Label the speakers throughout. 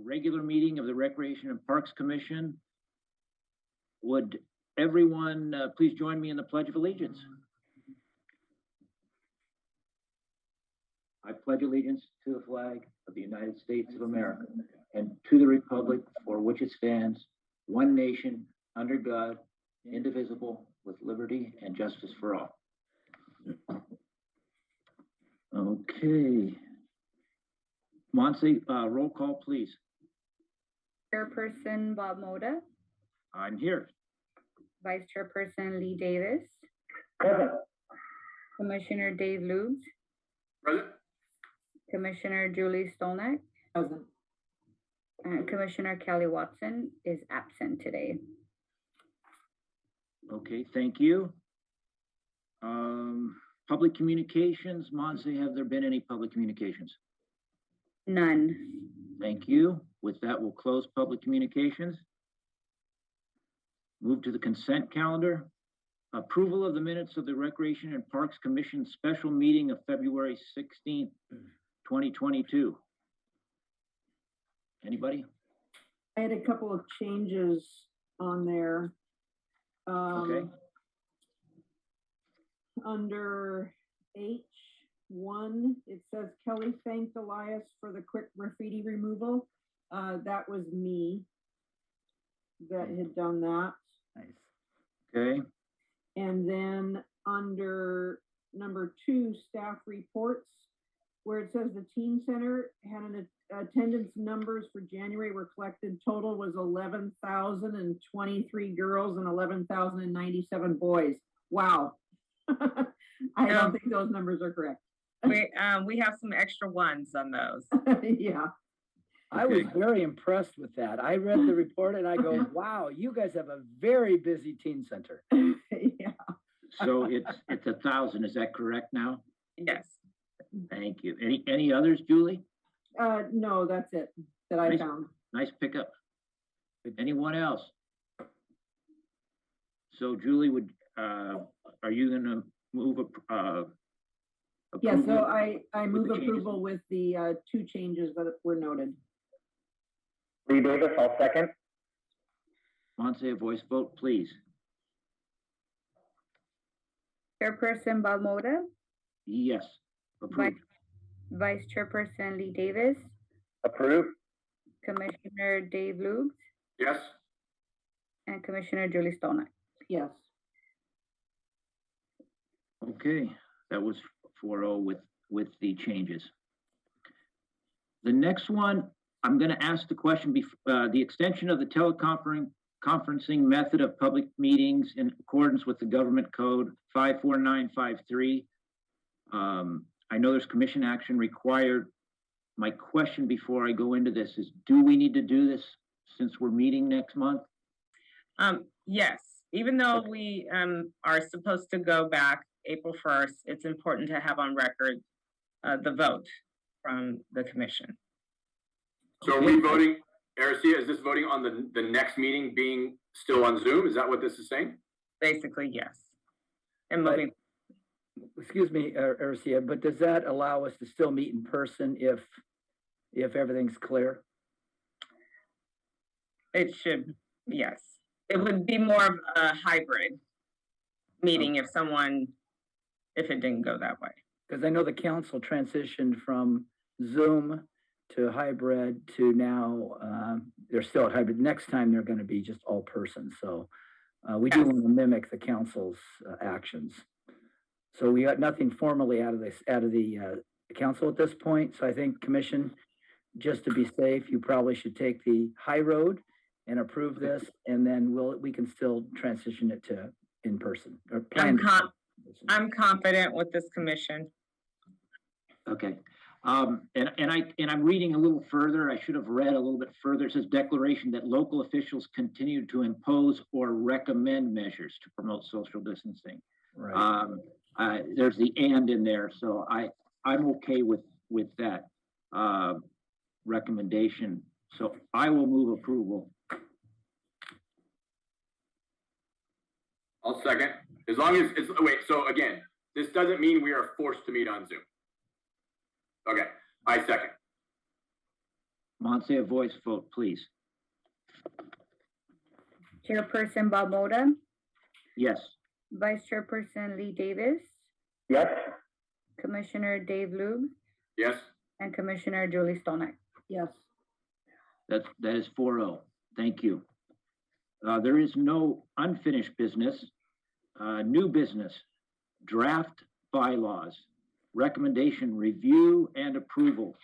Speaker 1: regular meeting of the Recreation and Parks Commission. Would everyone please join me in the Pledge of Allegiance? I pledge allegiance to the flag of the United States of America and to the republic for which it stands, one nation, under God, indivisible, with liberty and justice for all. Okay. Monse, roll call, please.
Speaker 2: Chairperson Bob Moda,
Speaker 1: I'm here.
Speaker 2: Vice Chairperson Lee Davis,
Speaker 3: Present.
Speaker 2: Commissioner Dave Lubes,
Speaker 3: Present.
Speaker 2: Commissioner Julie Stolnak,
Speaker 3: Present.
Speaker 2: and Commissioner Kelly Watson is absent today.
Speaker 1: Okay, thank you. Public communications, Monse, have there been any public communications?
Speaker 2: None.
Speaker 1: Thank you. With that, we'll close public communications. Move to the consent calendar. Approval of the minutes of the Recreation and Parks Commission special meeting of February 16th, 2022. Anybody?
Speaker 4: I had a couple of changes on there.
Speaker 1: Okay.
Speaker 4: Under H1, it says Kelly thanked Elias for the quick graffiti removal. That was me that had done that.
Speaker 1: Nice. Okay.
Speaker 4: And then under number 2, staff reports, where it says the teen center had an attendance numbers for January were collected. Total was 11,023 girls and 11,097 boys. Wow. I don't think those numbers are correct.
Speaker 5: We have some extra ones on those.
Speaker 4: Yeah.
Speaker 6: I was very impressed with that. I read the report and I go, wow, you guys have a very busy teen center.
Speaker 4: Yeah.
Speaker 1: So it's 1,000. Is that correct now?
Speaker 5: Yes.
Speaker 1: Thank you. Any others, Julie?
Speaker 4: No, that's it that I found.
Speaker 1: Nice pickup. Anyone else? So Julie, are you gonna move
Speaker 4: Yeah,
Speaker 1: approval?
Speaker 4: so I move
Speaker 1: the changes?
Speaker 4: approval with the 2 changes that were noted.
Speaker 3: Lee Davis, I'll second.
Speaker 1: Monse, a voice vote, please.
Speaker 2: Chairperson Bob Moda,
Speaker 1: Yes. Approved.
Speaker 2: Vice Chairperson Lee Davis,
Speaker 3: Approved.
Speaker 2: Commissioner Dave Lubes,
Speaker 3: Yes.
Speaker 2: and Commissioner Julie Stolnak.
Speaker 4: Yes.
Speaker 1: Okay, that was 4-0 with the changes. The next one, I'm going to ask the question, the extension of the teleconferencing method of public meetings in accordance with the government code 54953. I know there's commission action required. My question before I go into this is, do we need to do this since we're meeting next month?
Speaker 5: Yes, even though we are supposed to go back April 1st, it's important to have on record the vote from the commission.
Speaker 7: So are we voting, Aricia, is this voting on the next meeting being still on Zoom? Is that what this is saying?
Speaker 5: Basically, yes. And moving.
Speaker 6: Excuse me, Arcia, but does that allow us to still meet in person if everything's clear?
Speaker 5: It should, yes. It would be more of a hybrid meeting if it didn't go that way.
Speaker 6: Because I know the council transitioned from Zoom to hybrid to now they're still at hybrid. Next time they're going to be just all person. So we do want to mimic the council's actions. So we got nothing formally out of the council at this point. So I think commission, just to be safe, you probably should take the high road and approve this, and then we can still transition it to in person or plan.
Speaker 5: I'm confident with this commission.
Speaker 1: Okay. And I'm reading a little further. I should have read a little bit further. It says declaration that local officials continue to impose or recommend measures to promote social distancing.
Speaker 6: Right.
Speaker 1: There's the and in there, so I'm okay with that recommendation. So I will move approval.
Speaker 7: I'll second. As long as it's, wait, so again, this doesn't mean we are forced to meet on Zoom. Okay, I second.
Speaker 1: Monse, a voice vote, please.
Speaker 2: Chairperson Bob Moda,
Speaker 1: Yes.
Speaker 2: Vice Chairperson Lee Davis,
Speaker 3: Yes.
Speaker 2: Commissioner Dave Logue,
Speaker 7: Yes?
Speaker 2: and Commissioner Julie Stolnak.
Speaker 4: Yes.
Speaker 1: That is 4-0. Thank you. There is no unfinished business. New business, draft bylaws, recommendation, review, and approval.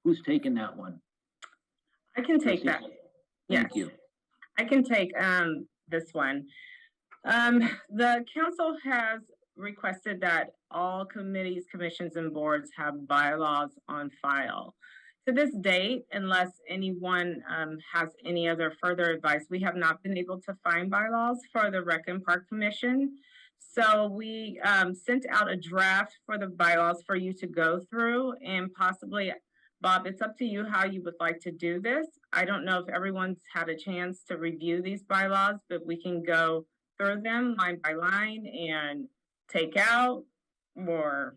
Speaker 1: Who's taking that one?
Speaker 5: I can take that. Yes.
Speaker 1: Thank you.
Speaker 5: I can take this one. The council has requested that all committees, commissions, and boards have bylaws on file. To this date, unless anyone has any other further advice, we have not been able to find bylaws for the Rec and Park Commission. So we sent out a draft for the bylaws for you to go through, and possibly, Bob, it's up to you how you would like to do this. I don't know if everyone's had a chance to review these bylaws, but we can go through them line by line and take out or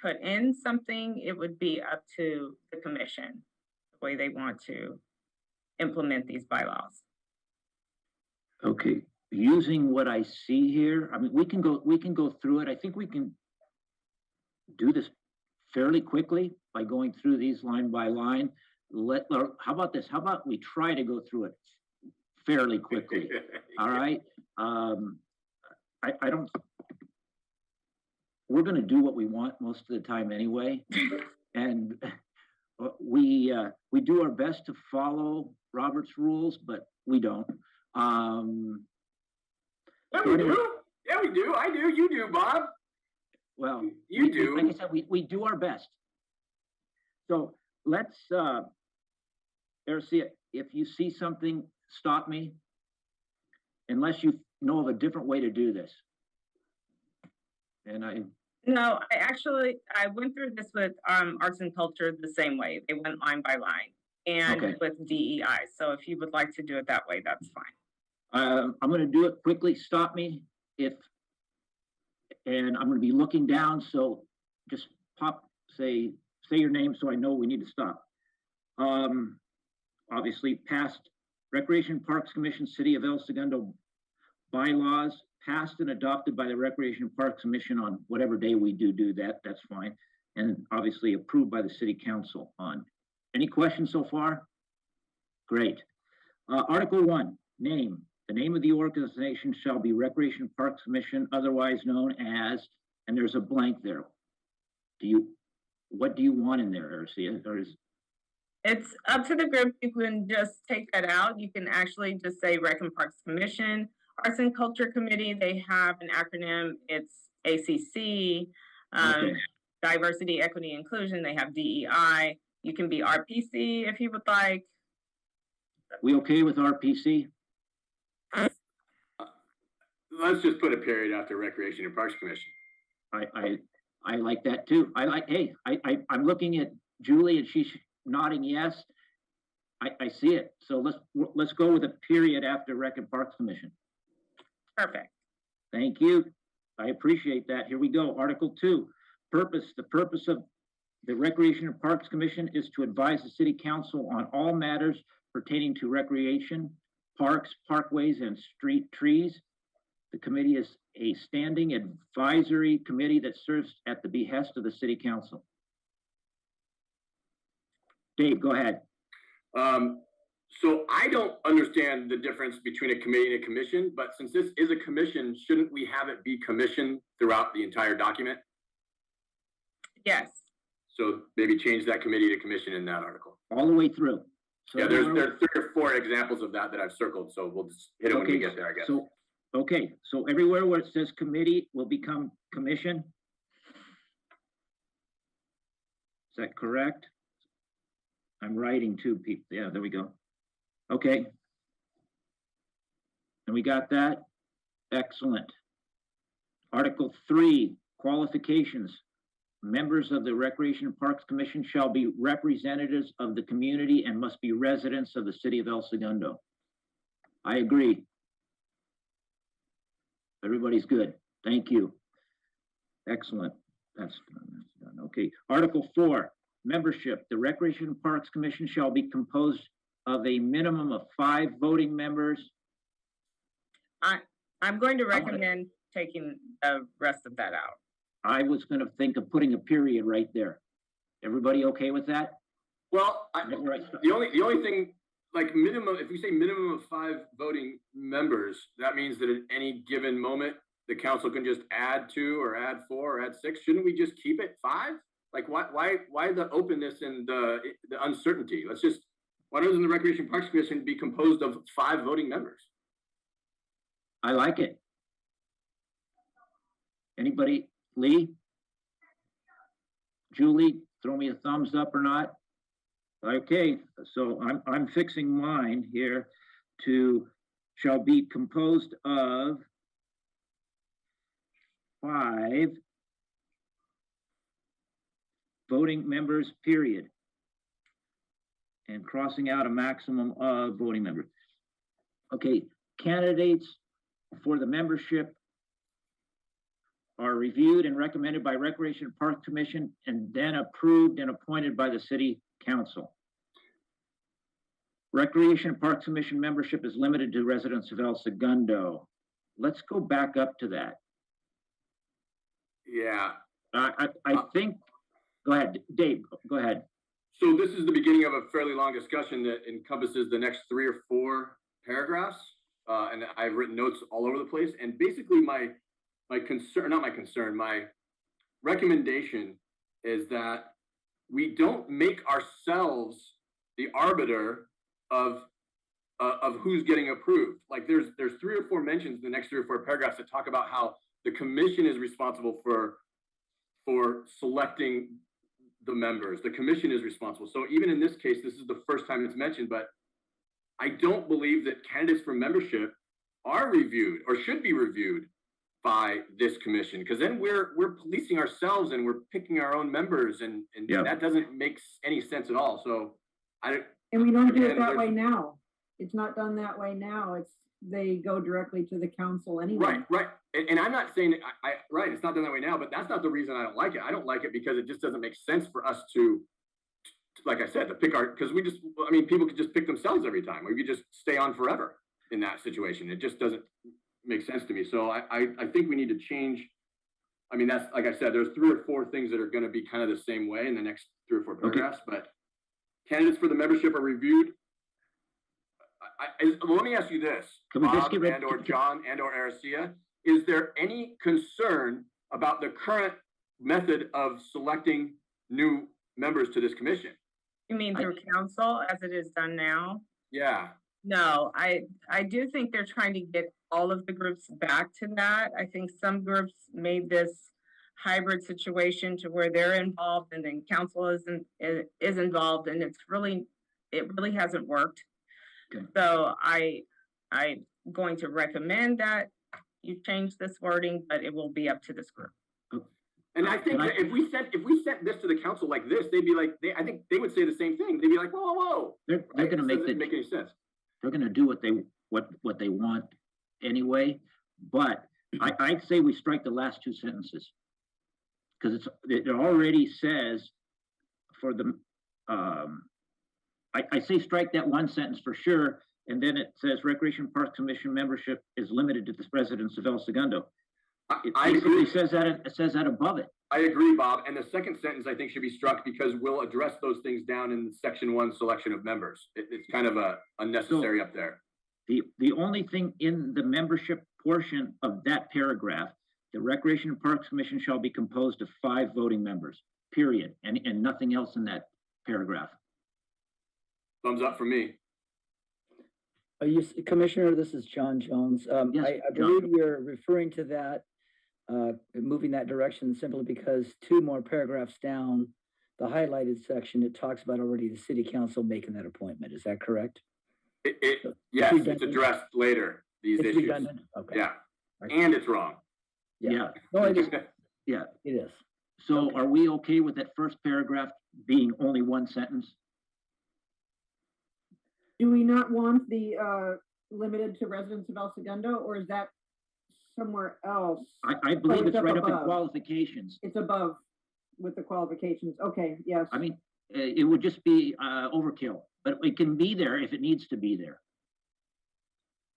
Speaker 5: put in something. It would be up to the commission, the way they want to implement these bylaws.
Speaker 1: Okay, using what I see here, I mean, we can go through it. I think we can do this fairly quickly by going through these line by line. How about this? How about we try to go through it fairly quickly? All right. We're going to do what we want most of the time anyway, and we do our best to follow Robert's rules, but we don't.
Speaker 7: Yeah, we do. Yeah, we do. I do. You do, Bob.
Speaker 1: Well,
Speaker 7: You do.
Speaker 1: Like I said, we do our best. So let's, Ercia, if you see something, stop me. Unless you know of a different way to do this. And
Speaker 5: No, I went through this with arts and culture the same way. They went line by line, and
Speaker 1: Okay.
Speaker 5: with DEI. So if you would like to do it that way, that's fine.
Speaker 1: I'm going to do it quickly. Stop me and I'm going to be looking down. So just say your name so I know we need to stop. Obviously passed Recreation Parks Commission, City of El Segundo bylaws, passed and adopted by the Recreation Parks Commission on whatever day we do that. That's fine. And obviously approved by the City Council on. Any questions so far? Great. Article 1, name. The name of the organization shall be Recreation Parks Commission, otherwise known as, and there's a blank there. What do you want in there, Ercia?
Speaker 5: It's up to the group. You can just take that out. You can actually just say Rec and Parks Commission. Arts and Culture Committee, they have an acronym. It's ACC.
Speaker 1: Okay.
Speaker 5: Diversity, Equity, Inclusion. They have DEI. You can be RPC if you would like.
Speaker 1: We okay with RPC?
Speaker 7: Let's just put a period after Recreation and Parks Commission.
Speaker 1: I like that too. I'm looking at Julie and she's nodding yes. I see it. So let's go with a period after Rec and Parks Commission.
Speaker 5: Perfect.
Speaker 1: Thank you. I appreciate that. Here we go. Article 2, purpose. The purpose of the Recreation and Parks Commission is to advise the City Council on all matters pertaining to recreation, parks, parkways, and street trees. The committee is a standing advisory committee that serves at the behest of the City Council. Dave, go ahead.
Speaker 7: So I don't understand the difference between a committee and a commission, but since this is a commission, shouldn't we have it be commissioned throughout the entire document?
Speaker 5: Yes.
Speaker 7: So maybe change that committee to commission in that article.
Speaker 1: All the way through. So
Speaker 7: Yeah, there are 3 or 4 examples of that I've circled, so we'll just hit it when we get there, I guess.
Speaker 1: So everywhere where it says committee will become commission. Is that correct? I'm writing too, people. Yeah, there we go. Okay. And we got that? Excellent. Article 3, qualifications. Members of the Recreation and Parks Commission shall be representatives of the community and must be residents of the City of El Segundo. I agree. Everybody's good. Thank you. Excellent. That's done. Okay. Article 4, membership, the Recreation and Parks Commission shall be composed of a minimum of 5 voting members.
Speaker 5: I'm going to
Speaker 1: wanna-
Speaker 5: recommend taking the rest of that out.
Speaker 1: I was gonna think of putting a period right there. Everybody okay with that?
Speaker 7: Well,
Speaker 1: Right.
Speaker 7: the only thing, like minimum, if we say minimum of 5 voting members, that means that at any given moment, the council can just add 2 or add 4 or add 6. Shouldn't we just keep it 5? Like, why the openness and the uncertainty? Why doesn't the Recreation Parks Commission be composed of 5 voting members?
Speaker 1: I like it. Anybody, Lee? Julie, throw me a thumbs up or not? Okay, so I'm fixing mine here to shall be composed of 5 voting members, period. And crossing out a maximum of voting members. Okay, candidates for the membership are reviewed and recommended by Recreation and Park Commission and then approved and appointed by the City Council. Recreation and Parks Commission membership is limited to residents of El Segundo. Let's go back up to that.
Speaker 7: Yeah.
Speaker 1: I think, go ahead, Dave, go ahead.
Speaker 7: So this is the beginning of a fairly long discussion that encompasses the next 3 or 4 paragraphs. And I've written notes all over the place. And basically my recommendation is that we don't make ourselves the arbiter of who's getting approved. Like there's 3 or 4 mentions in the next 3 or 4 paragraphs that talk about how the commission is responsible for selecting the members. The commission is responsible. So even in this case, this is the first time it's mentioned, but I don't believe that candidates for membership are reviewed or should be reviewed by this commission, because then we're policing ourselves and we're picking our own members, and
Speaker 1: Yeah.
Speaker 7: that doesn't make any sense at all. So
Speaker 4: And we don't do it
Speaker 7: Again,
Speaker 4: that
Speaker 7: there's-
Speaker 4: way now. It's not done that way now. They go directly to the council anyway.
Speaker 7: Right. And I'm not saying that right, it's not done that way now, but that's not the reason I don't like it. I don't like it because it just doesn't make sense for us to like I said, to pick because people could just pick themselves every time. We could just stay on forever in that situation. It just doesn't make sense to me. So I think we need to change. I mean, that's, like I said, there's 3 or 4 things that are going to be kind of the same way in the next 3 or 4 paragraphs, but candidates for the membership are reviewed. Let me ask you this,
Speaker 1: Can we just
Speaker 7: Bob
Speaker 1: get rid-
Speaker 7: and or John and or Aracia, is there any concern about the current method of selecting new members to this commission?
Speaker 5: You mean through council as it is done now?
Speaker 7: Yeah.
Speaker 5: No, I do think they're trying to get all of the groups back to that. I think some groups made this hybrid situation to where they're involved and then council is involved, and it really hasn't worked.
Speaker 1: Okay.
Speaker 5: So I'm going to recommend that you change this wording, but it will be up to this group.
Speaker 7: And I think that if we sent this to the council like this, they'd be like, I think they would say the same thing. They'd be like, whoa.
Speaker 1: They're
Speaker 7: Right?
Speaker 1: gonna
Speaker 7: This
Speaker 1: make
Speaker 7: doesn't make any sense.
Speaker 1: they're gonna do what they want anyway, but I'd say we strike the last 2 sentences. Cause it already says for the, I say strike that 1 sentence for sure, and then it says Recreation Parks Commission membership is limited to the residents of El Segundo. It
Speaker 7: I
Speaker 1: basically
Speaker 7: agree.
Speaker 1: says that above it.
Speaker 7: I agree, Bob. And the second sentence I think should be struck because we'll address those things down in section 1 selection of members. It's kind of unnecessary up there.
Speaker 1: The only thing in the membership portion of that paragraph, the Recreation and Parks Commission shall be composed of 5 voting members, period, and nothing else in that paragraph.
Speaker 7: Thumbs up for me.
Speaker 6: Commissioner, this is John Jones.
Speaker 1: Yes,
Speaker 6: I
Speaker 1: John.
Speaker 6: believe you're referring to that, moving that direction simply because 2 more paragraphs down, the highlighted section, it talks about already the city council making that appointment. Is that correct?
Speaker 7: Yes, it's
Speaker 6: redundant.
Speaker 7: addressed later, these
Speaker 6: It's
Speaker 7: issues.
Speaker 6: redundant? Okay.
Speaker 7: Yeah,
Speaker 6: Right.
Speaker 7: and it's wrong.
Speaker 1: Yeah,
Speaker 6: No, it
Speaker 1: yeah.
Speaker 6: is.
Speaker 1: So are we okay with that first paragraph being only 1 sentence?
Speaker 4: Do we not want the limited to residents of El Segundo, or is that somewhere else?
Speaker 1: I believe
Speaker 4: it's
Speaker 1: it's
Speaker 4: up
Speaker 1: right up in
Speaker 4: above.
Speaker 1: qualifications.
Speaker 4: It's above with the qualifications. Okay, yes.
Speaker 1: I mean, it would just be, overkill, but it can be there if it needs to be there.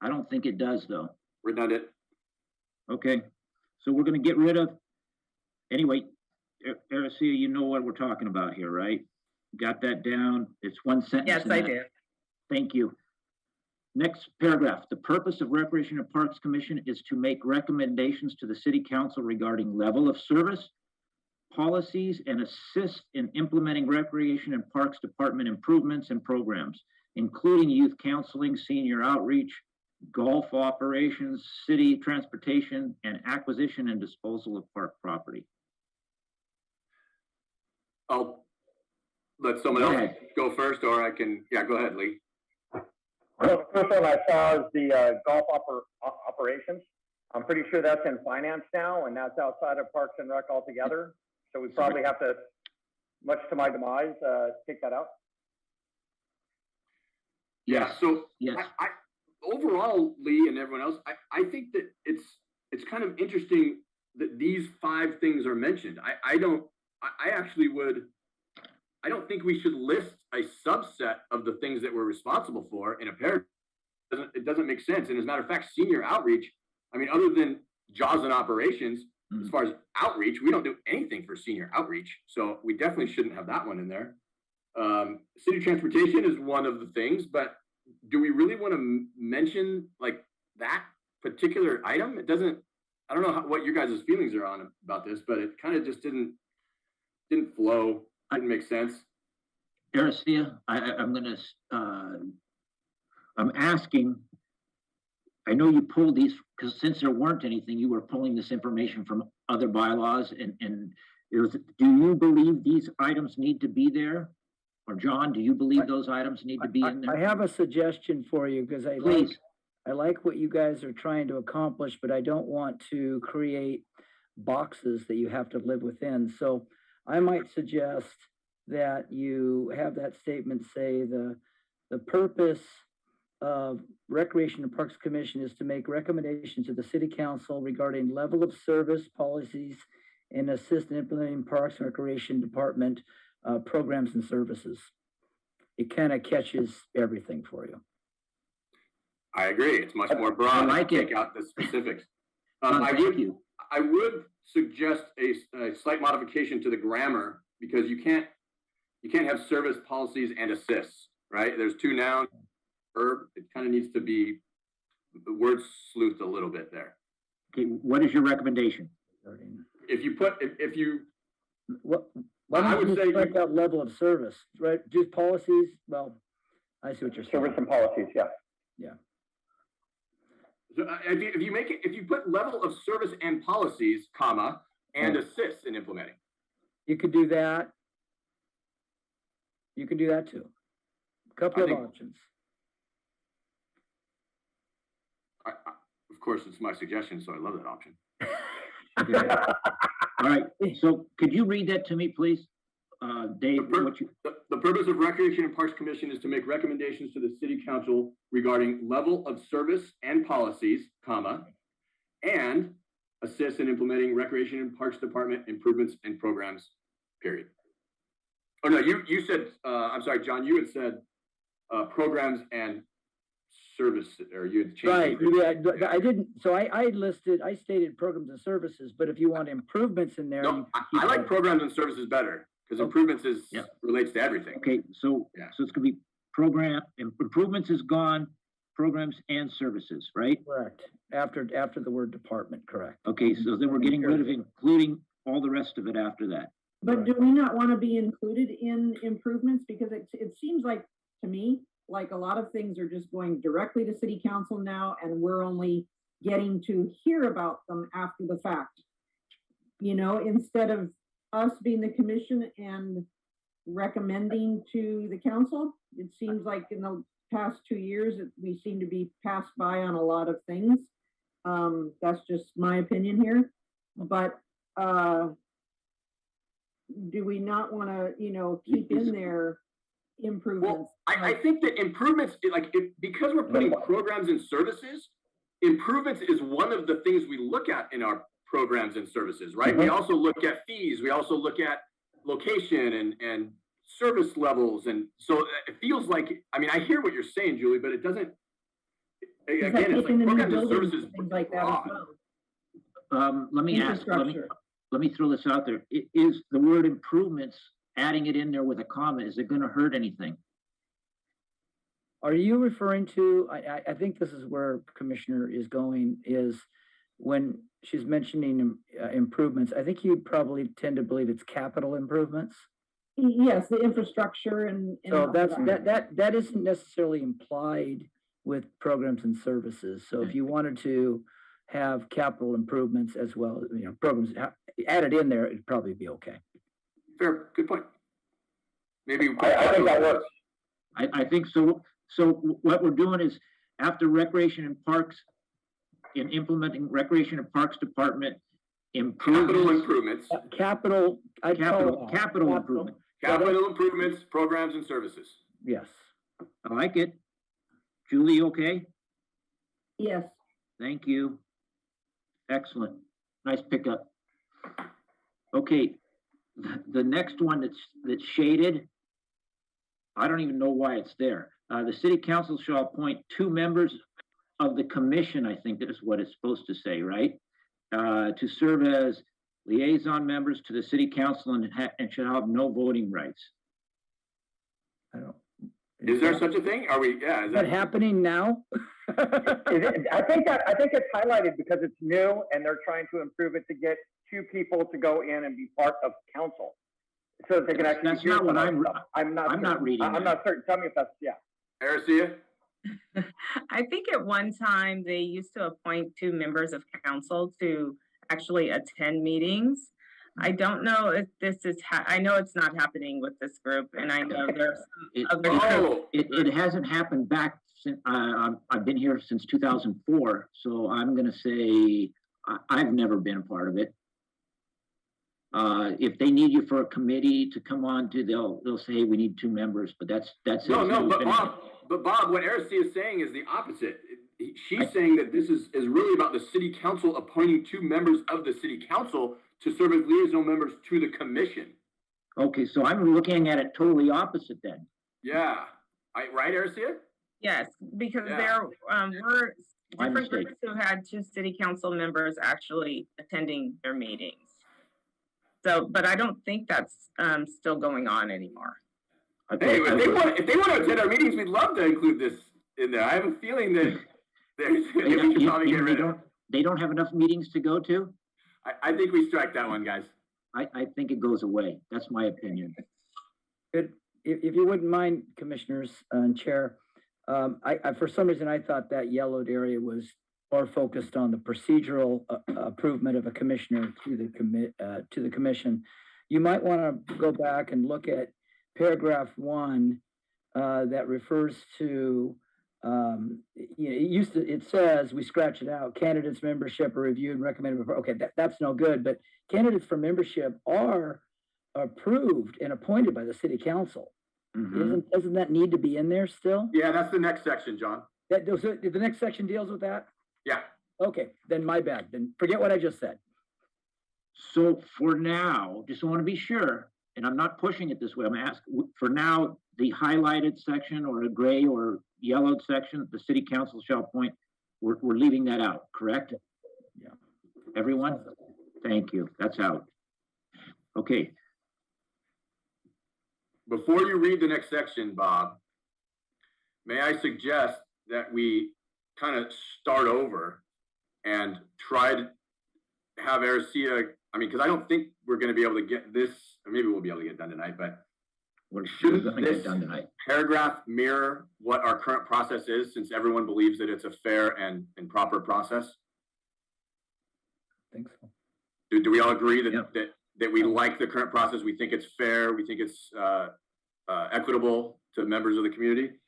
Speaker 1: I don't think it does though.
Speaker 7: Redundant.
Speaker 1: Okay, so we're gonna get rid of, anyway, Erica, you know what we're talking about here, right? Got that down? It's one sentence.
Speaker 5: Yes,
Speaker 1: in
Speaker 5: I
Speaker 1: that.
Speaker 5: do.
Speaker 1: Thank you. Next paragraph, the purpose of Recreation and Parks Commission is to make recommendations to the city council regarding level of service, policies, and assist in implementing Recreation and Parks Department improvements and programs, including youth counseling, senior outreach, golf operations, city transportation, and acquisition and disposal of park property.
Speaker 7: I'll let someone
Speaker 1: Go
Speaker 7: else
Speaker 1: ahead.
Speaker 7: go first, or I can, yeah, go ahead, Lee.
Speaker 3: Well, the first one I saw is the golf operations. I'm pretty sure that's in finance now, and that's outside of Parks and Rec altogether. So we probably have to, much to my demise, take that out.
Speaker 7: Yeah, so
Speaker 1: Yes.
Speaker 7: I overall, Lee and everyone else, I think that it's kind of interesting that these 5 things are mentioned. I don't think we should list a subset of the things that we're responsible for in a paragraph. It doesn't make sense. And as a matter of fact, senior outreach, I mean, other than JAWS and operations, as far as outreach, we don't do anything for senior outreach. So we definitely shouldn't have that one in there. City transportation is one of the things, but do we really want to mention like that particular item? It doesn't, I don't know what your guys' feelings are on about this, but it kind of just didn't flow, didn't make sense.
Speaker 1: Erica, I'm asking, I know you pulled these, because since there weren't anything, you were pulling this information from other bylaws, and do you believe these items need to be there? Or John, do you believe those items need to be in
Speaker 6: I
Speaker 1: there?
Speaker 6: have a suggestion for you, because
Speaker 1: Please.
Speaker 6: I like what you guys are trying to accomplish, but I don't want to create boxes that you have to live within. So I might suggest that you have that statement say the purpose of Recreation and Parks Commission is to make recommendations to the city council regarding level of service, policies, and assist in implementing Parks and Recreation Department programs and services. It kind of catches everything for you.
Speaker 7: I agree. It's much more broad.
Speaker 1: I like it.
Speaker 7: Take out the specifics.
Speaker 1: Thank you.
Speaker 7: I would suggest a slight modification to the grammar, because you can't have service, policies, and assists, right? There's 2 nouns, verb. It kind of needs to be, the word sleuthed a little bit there.
Speaker 1: Okay, what is your recommendation?
Speaker 6: Why
Speaker 7: I
Speaker 6: don't
Speaker 7: would say
Speaker 6: you strike out level of service, right? Just policies, well, I see what you're saying.
Speaker 3: Service and policies, yeah.
Speaker 6: Yeah.
Speaker 7: So if you put level of service and policies, comma, and assists in implementing.
Speaker 6: You could do that. You can do that too. Couple of options.
Speaker 7: Of course, it's my suggestion, so I love that option.
Speaker 1: Okay. All right, so could you read that to me, please? Dave,
Speaker 7: The purpose of Recreation and Parks Commission is to make recommendations to the city council regarding level of service and policies, comma, and assist in implementing Recreation and Parks Department improvements and programs, period. Oh, no, you said, I'm sorry, John, you had said programs and service, or you had changed.
Speaker 6: Right, I didn't, so I stated programs and services, but if you want improvements in there.
Speaker 7: No, I like programs and services better, because improvements relates to everything.
Speaker 1: Okay, so it's gonna be program, improvements is gone, programs and services, right?
Speaker 6: Correct, after the word department, correct.
Speaker 1: Okay, so then we're getting rid of including all the rest of it after that.
Speaker 4: But do we not want to be included in improvements? Because it seems like, to me, like a lot of things are just going directly to city council now, and we're only getting to hear about them after the fact. You know, instead of us being the commission and recommending to the council, it seems like in the past 2 years, we seem to be passed by on a lot of things. That's just my opinion here, but do we not want to, keep in there improvements?
Speaker 7: Well, I think that improvements, because we're putting programs and services, improvements is one of the things we look at in our programs and services, right? We also look at fees. We also look at location and service levels, and so it feels like, I mean, I hear what you're saying, Julie, but it doesn't, again, it's like
Speaker 4: taking the new
Speaker 7: programs and
Speaker 4: buildings
Speaker 7: services.
Speaker 4: and things like that as
Speaker 7: broad.
Speaker 4: well.
Speaker 1: Let me
Speaker 4: Infrastructure.
Speaker 1: let me throw this out there. Is the word improvements, adding it in there with a comma, is it gonna hurt anything?
Speaker 6: Are you referring to, I think this is where Commissioner is going, is when she's mentioning improvements, I think you probably tend to believe it's capital improvements.
Speaker 4: Yes, the infrastructure and.
Speaker 6: So
Speaker 4: all
Speaker 6: that's,
Speaker 4: that.
Speaker 6: that isn't necessarily implied with programs and services. So if you wanted to have capital improvements as well, you know, programs added in there, it'd probably be okay.
Speaker 7: Fair, good point. Maybe.
Speaker 3: I think that works.
Speaker 1: I think so. So what we're doing is after Recreation and Parks, in implementing Recreation and Parks Department
Speaker 7: Capital
Speaker 1: improvements.
Speaker 7: improvements,
Speaker 6: Capital, I'd call it
Speaker 1: Capital improvement.
Speaker 7: capital improvements, programs and services.
Speaker 6: Yes.
Speaker 1: I like it. Julie, okay?
Speaker 4: Yes,
Speaker 1: Thank you. Excellent. Nice pickup. Okay, the next one that's shaded, I don't even know why it's there. The city council shall appoint 2 members of the commission, I think that is what it's supposed to say, right? To serve as liaison members to the city council and shall have no voting rights.
Speaker 6: I don't.
Speaker 7: Is there such a thing? Are we, yeah, is
Speaker 6: Is that
Speaker 7: that,
Speaker 6: happening now?
Speaker 3: I think it's highlighted because it's new and they're trying to improve it to get 2 people to go in and be part of council. So that they can actually.
Speaker 1: That's
Speaker 3: hear
Speaker 1: not what
Speaker 3: some of the
Speaker 1: I'm-
Speaker 3: stuff. I'm not
Speaker 1: not
Speaker 3: certain.
Speaker 1: reading
Speaker 3: I'm
Speaker 1: that.
Speaker 3: not certain. Tell me if that's, yeah.
Speaker 7: Arcia?
Speaker 5: I think at one time they used to appoint 2 members of council to actually attend meetings. I don't know if this is, I know it's not happening with this group, and I know there's
Speaker 1: It,
Speaker 5: some other groups.
Speaker 7: Oh,
Speaker 1: it hasn't happened back since, I've been here since 2004, so I'm gonna say, I've never been a part of it. If they need you for a committee to come on to, they'll say, we need 2 members, but that's it.
Speaker 7: no,
Speaker 1: It's
Speaker 7: no,
Speaker 1: never
Speaker 7: but
Speaker 1: been-
Speaker 7: Bob, what Arcia is saying is the opposite. She's saying that this is really about the city council appointing 2 members of the city council to serve as liaison members to the commission.
Speaker 1: Okay, so I'm looking at it totally opposite then.
Speaker 7: Yeah, right, Arcia?
Speaker 5: Yes, because
Speaker 7: Yeah.
Speaker 5: there were
Speaker 1: My
Speaker 5: different
Speaker 1: mistake.
Speaker 5: groups who had 2 city council members actually attending their meetings. So, but I don't think that's still going on anymore.
Speaker 7: Hey, if they want to attend our meetings, we'd love to include this in there. I have a feeling that we should probably get rid of it.
Speaker 1: They don't have enough meetings to go to?
Speaker 7: I think we strike that one, guys.
Speaker 1: I think it goes away. That's my opinion.
Speaker 6: Good. If you wouldn't mind, Commissioners and Chair, I for some reason, I thought that yellowed area was more focused on the procedural improvement of a commissioner to the commission. You might want to go back and look at paragraph 1 that refers to, it says, we scratch it out, candidates membership are reviewed and recommended. Okay, that's no good, but candidates for membership are approved and appointed by the city council.
Speaker 1: Mhm.
Speaker 6: Doesn't that need to be in there still?
Speaker 7: Yeah, that's the next section, John.
Speaker 6: The next section deals with that?
Speaker 7: Yeah.
Speaker 6: Okay, then my bad. Then forget what I just said.
Speaker 1: So for now, just want to be sure, and I'm not pushing it this way, I'm asking, for now, the highlighted section or the gray or yellowed section, the city council shall appoint, we're leaving that out, correct?
Speaker 6: Yeah.
Speaker 1: Everyone? Thank you, that's out. Okay,
Speaker 7: Before you read the next section, Bob, may I suggest that we kind of start over and try to have Arcia, I mean, because I don't think we're going to be able to get this, or maybe we'll be able to get it done tonight, but
Speaker 1: we're
Speaker 7: Shouldn't
Speaker 1: gonna get
Speaker 7: this-
Speaker 1: done tonight.
Speaker 7: paragraph mirror what our current process is, since everyone believes that it's a fair and proper process?
Speaker 6: I think so.
Speaker 7: Do we all agree that,
Speaker 1: Yep.
Speaker 7: that we like the current process? We think it's fair. We think it's equitable to members of the community?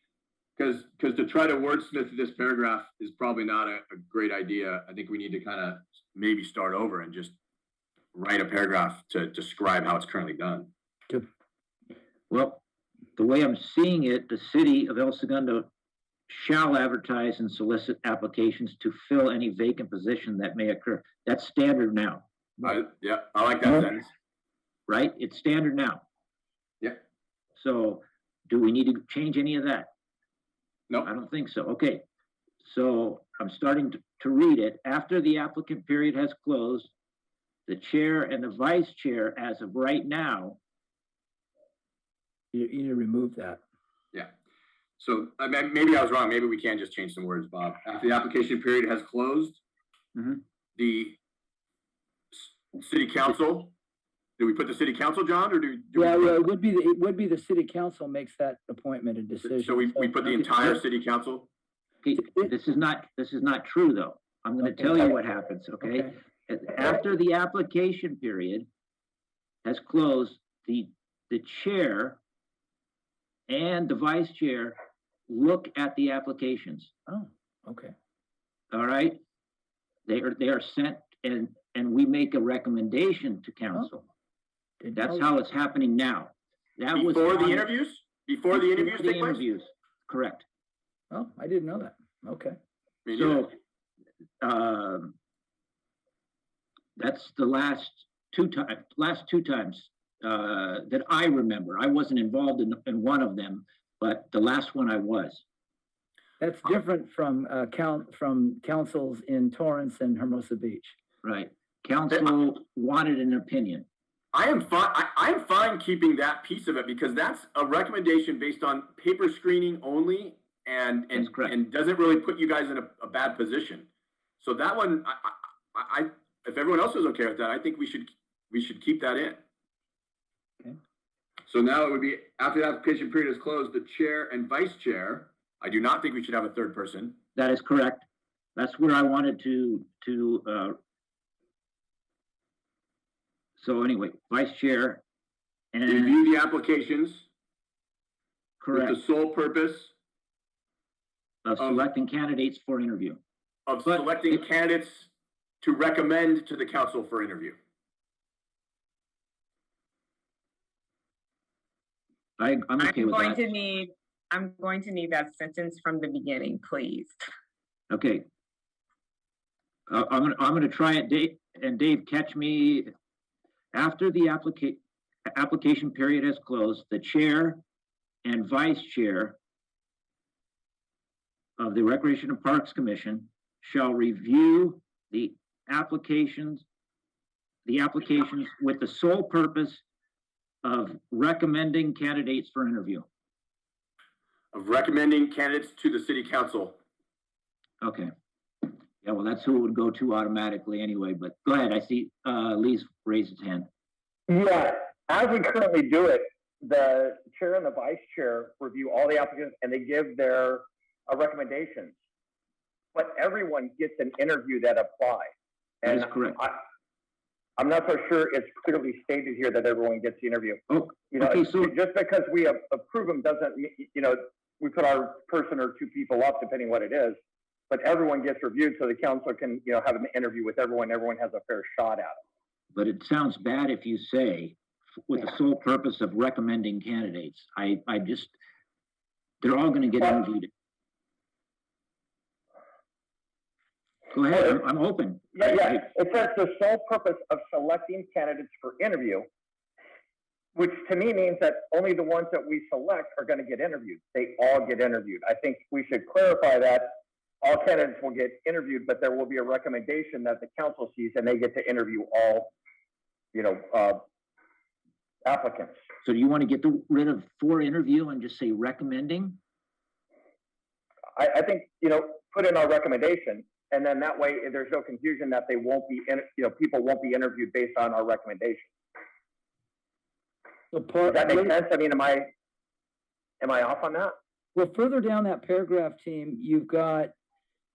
Speaker 7: Because to try to wordsmith this paragraph is probably not a great idea. I think we need to kind of maybe start over and just write a paragraph to describe how it's currently done.
Speaker 1: Well, the way I'm seeing it, the city of El Segundo shall advertise and solicit applications to fill any vacant position that may occur. That's standard now,
Speaker 7: Yeah, I like that sentence.
Speaker 1: right? It's standard now.
Speaker 7: Yeah.
Speaker 1: So do we need to change any of that?
Speaker 7: No,
Speaker 1: I don't think so. Okay. So I'm starting to read it. After the applicant period has closed, the chair and the vice chair, as of right now,
Speaker 6: You need to remove that.
Speaker 7: yeah. So maybe I was wrong. Maybe we can just change some words, Bob. After the application period has closed,
Speaker 1: Mhm.
Speaker 7: the city council, do we put the city council, John, or do we?
Speaker 6: Yeah, it would be the city council makes that appointment and decision.
Speaker 7: So we put the entire city council?
Speaker 1: okay, this is not true though. I'm gonna
Speaker 6: Okay.
Speaker 1: tell you what happens, okay? After the application period has closed, the chair and the vice chair look at the applications,
Speaker 6: Oh, okay.
Speaker 1: all right? They are sent and we make a recommendation to council.
Speaker 6: Didn't
Speaker 1: That's
Speaker 6: know
Speaker 1: how
Speaker 6: that.
Speaker 1: it's happening now. That was
Speaker 7: Before the
Speaker 1: on-
Speaker 7: interviews? Before the interviews
Speaker 1: before the
Speaker 7: take place?
Speaker 1: interviews, correct.
Speaker 6: Oh, I didn't know that. Okay.
Speaker 7: Me
Speaker 1: So,
Speaker 7: neither.
Speaker 1: that's the last two times, that I remember. I wasn't involved in one of them, but the last one I was.
Speaker 6: That's different from, from councils in Torrance and Hermosa Beach.
Speaker 1: Right. Council wanted an opinion.
Speaker 7: I'm fine keeping that piece of it because that's a recommendation based on paper screening only and
Speaker 1: That's correct.
Speaker 7: and doesn't really put you guys in a bad position. So that one, I if everyone else is okay with that, I think we should keep that in.
Speaker 6: Okay.
Speaker 7: So now it would be after the application period is closed, the chair and vice chair. I do not think we should have a third person.
Speaker 1: That is correct. That's where I wanted to, so anyway, vice chair and,
Speaker 7: Review the applications with
Speaker 1: correct,
Speaker 7: the sole purpose
Speaker 1: of selecting candidates for interview.
Speaker 7: of
Speaker 1: But
Speaker 7: selecting
Speaker 1: it-
Speaker 7: candidates to recommend to the council for interview.
Speaker 1: I'm okay with that.
Speaker 5: I'm going to need that sentence from the beginning, please.
Speaker 1: Okay. I'm gonna try it, Dave, and Dave, catch me. After the application period has closed, the chair and vice chair of the Recreation and Parks Commission shall review the applications with the sole purpose of recommending candidates for interview.
Speaker 7: Of recommending candidates to the city council.
Speaker 1: Okay. Yeah, well, that's who it would go to automatically anyway, but go ahead. I see, Lee's raised his hand.
Speaker 3: Yeah, as we currently do it, the chair and the vice chair review all the applicants and they give their recommendations. But everyone gets an interview that apply.
Speaker 1: That
Speaker 3: And
Speaker 1: is correct.
Speaker 3: I'm not so sure it's clearly stated here that everyone gets the interview.
Speaker 1: Oh,
Speaker 3: You know,
Speaker 1: okay, so,
Speaker 3: just because we approve them doesn't, you know, we put our person or two people up depending what it is, but everyone gets reviewed so the council can, you know, have an interview with everyone. Everyone has a fair shot at it.
Speaker 1: but it sounds bad if you say with the sole purpose of recommending candidates. I just, they're all gonna get interviewed. Go ahead, I'm open.
Speaker 3: Yeah. It says the sole purpose of selecting candidates for interview, which to me means that only the ones that we select are going to get interviewed. They all get interviewed. I think we should clarify that all candidates will get interviewed, but there will be a recommendation that the council sees and they get to interview all, you know, applicants.
Speaker 1: So do you want to get rid of for interview and just say recommending?
Speaker 3: I think, you know, put in our recommendation, and then that way there's no confusion that they won't be, you know, people won't be interviewed based on our recommendation.
Speaker 6: So
Speaker 3: Does that make sense? I mean, am I off on that?
Speaker 6: Well, further down that paragraph, team, you've got,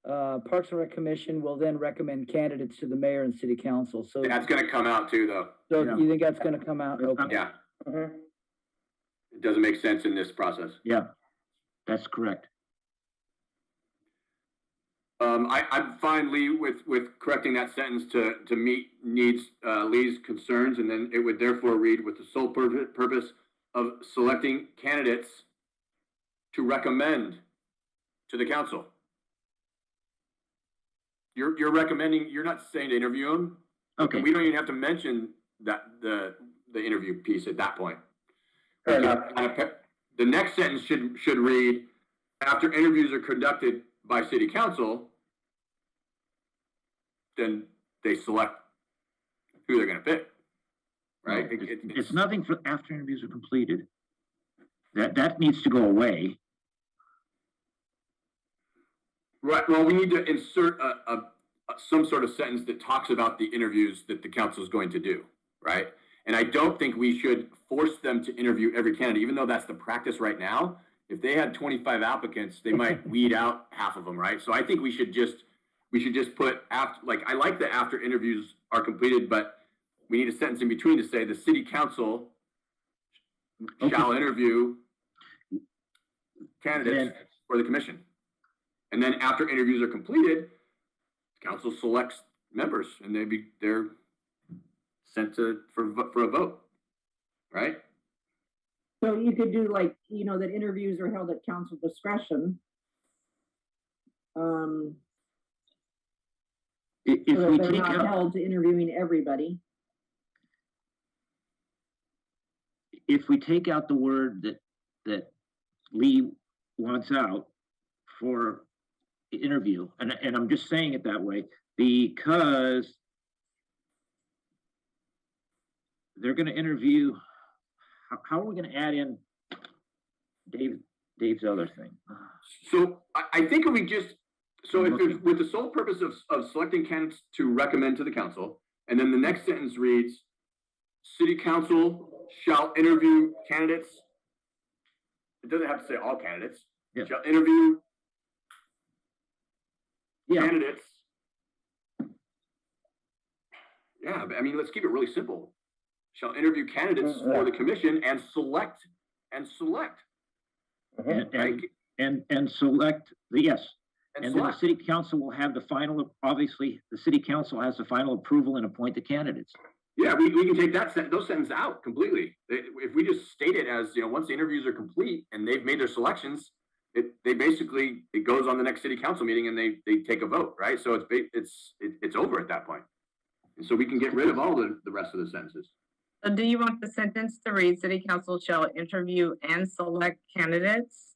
Speaker 6: Parks and Rec Commission will then recommend candidates to the mayor and city council. So,
Speaker 7: And that's gonna come out too, though.
Speaker 6: so
Speaker 1: Yeah.
Speaker 6: you think that's gonna come out? Okay.
Speaker 7: Yeah,
Speaker 3: Mm-hmm.
Speaker 7: it doesn't make sense in this process.
Speaker 1: Yeah, that's correct.
Speaker 7: I'm fine, Lee, with correcting that sentence to meet Lee's concerns, and then it would therefore read with the sole purpose of selecting candidates to recommend to the council. You're recommending, you're not saying to interview them.
Speaker 1: Okay,
Speaker 7: We don't even have to mention that the interview piece at that point.
Speaker 3: Fair enough.
Speaker 7: The next sentence should read, after interviews are conducted by city council, then they select who they're gonna pick, right?
Speaker 1: It's nothing for after interviews are completed. That needs to go away.
Speaker 7: Right, well, we need to insert some sort of sentence that talks about the interviews that the council is going to do, right? And I don't think we should force them to interview every candidate, even though that's the practice right now. If they had 25 applicants, they might weed out half of them, right? So I think we should just put after, like, I like the after interviews are completed, but we need a sentence in between to say the city council shall interview candidates for the commission. And then after interviews are completed, council selects members and they're sent for a vote, right?
Speaker 4: So you could do like, you know, that interviews are held at council discretion.
Speaker 1: If
Speaker 4: So
Speaker 1: we
Speaker 4: that they're
Speaker 1: take
Speaker 4: not
Speaker 1: out,
Speaker 4: held to interviewing everybody.
Speaker 1: if we take out the word that Lee wants out for interview, and I'm just saying it that way because they're going to interview. How are we going to add in Dave's other thing?
Speaker 7: So I think if we just, so if there's, with the sole purpose of selecting candidates to recommend to the council, and then the next sentence reads, city council shall interview candidates. It doesn't have to say all candidates.
Speaker 1: Yeah.
Speaker 7: Shall interview
Speaker 1: Yeah,
Speaker 7: candidates. Yeah, but I mean, let's keep it really simple. Shall interview candidates for the commission and select.
Speaker 1: and
Speaker 7: Right?
Speaker 1: select the yes.
Speaker 7: And
Speaker 1: And then the
Speaker 7: select.
Speaker 1: city council will have the final, obviously, the city council has the final approval and appoint the candidates.
Speaker 7: Yeah, we can take those sentences out completely. If we just state it as, you know, once the interviews are complete and they've made their selections, it goes on the next city council meeting and they take a vote, right? So it's over at that point. And so we can get rid of all the rest of the sentences.
Speaker 5: So do you want the sentence to read, city council shall interview and select candidates?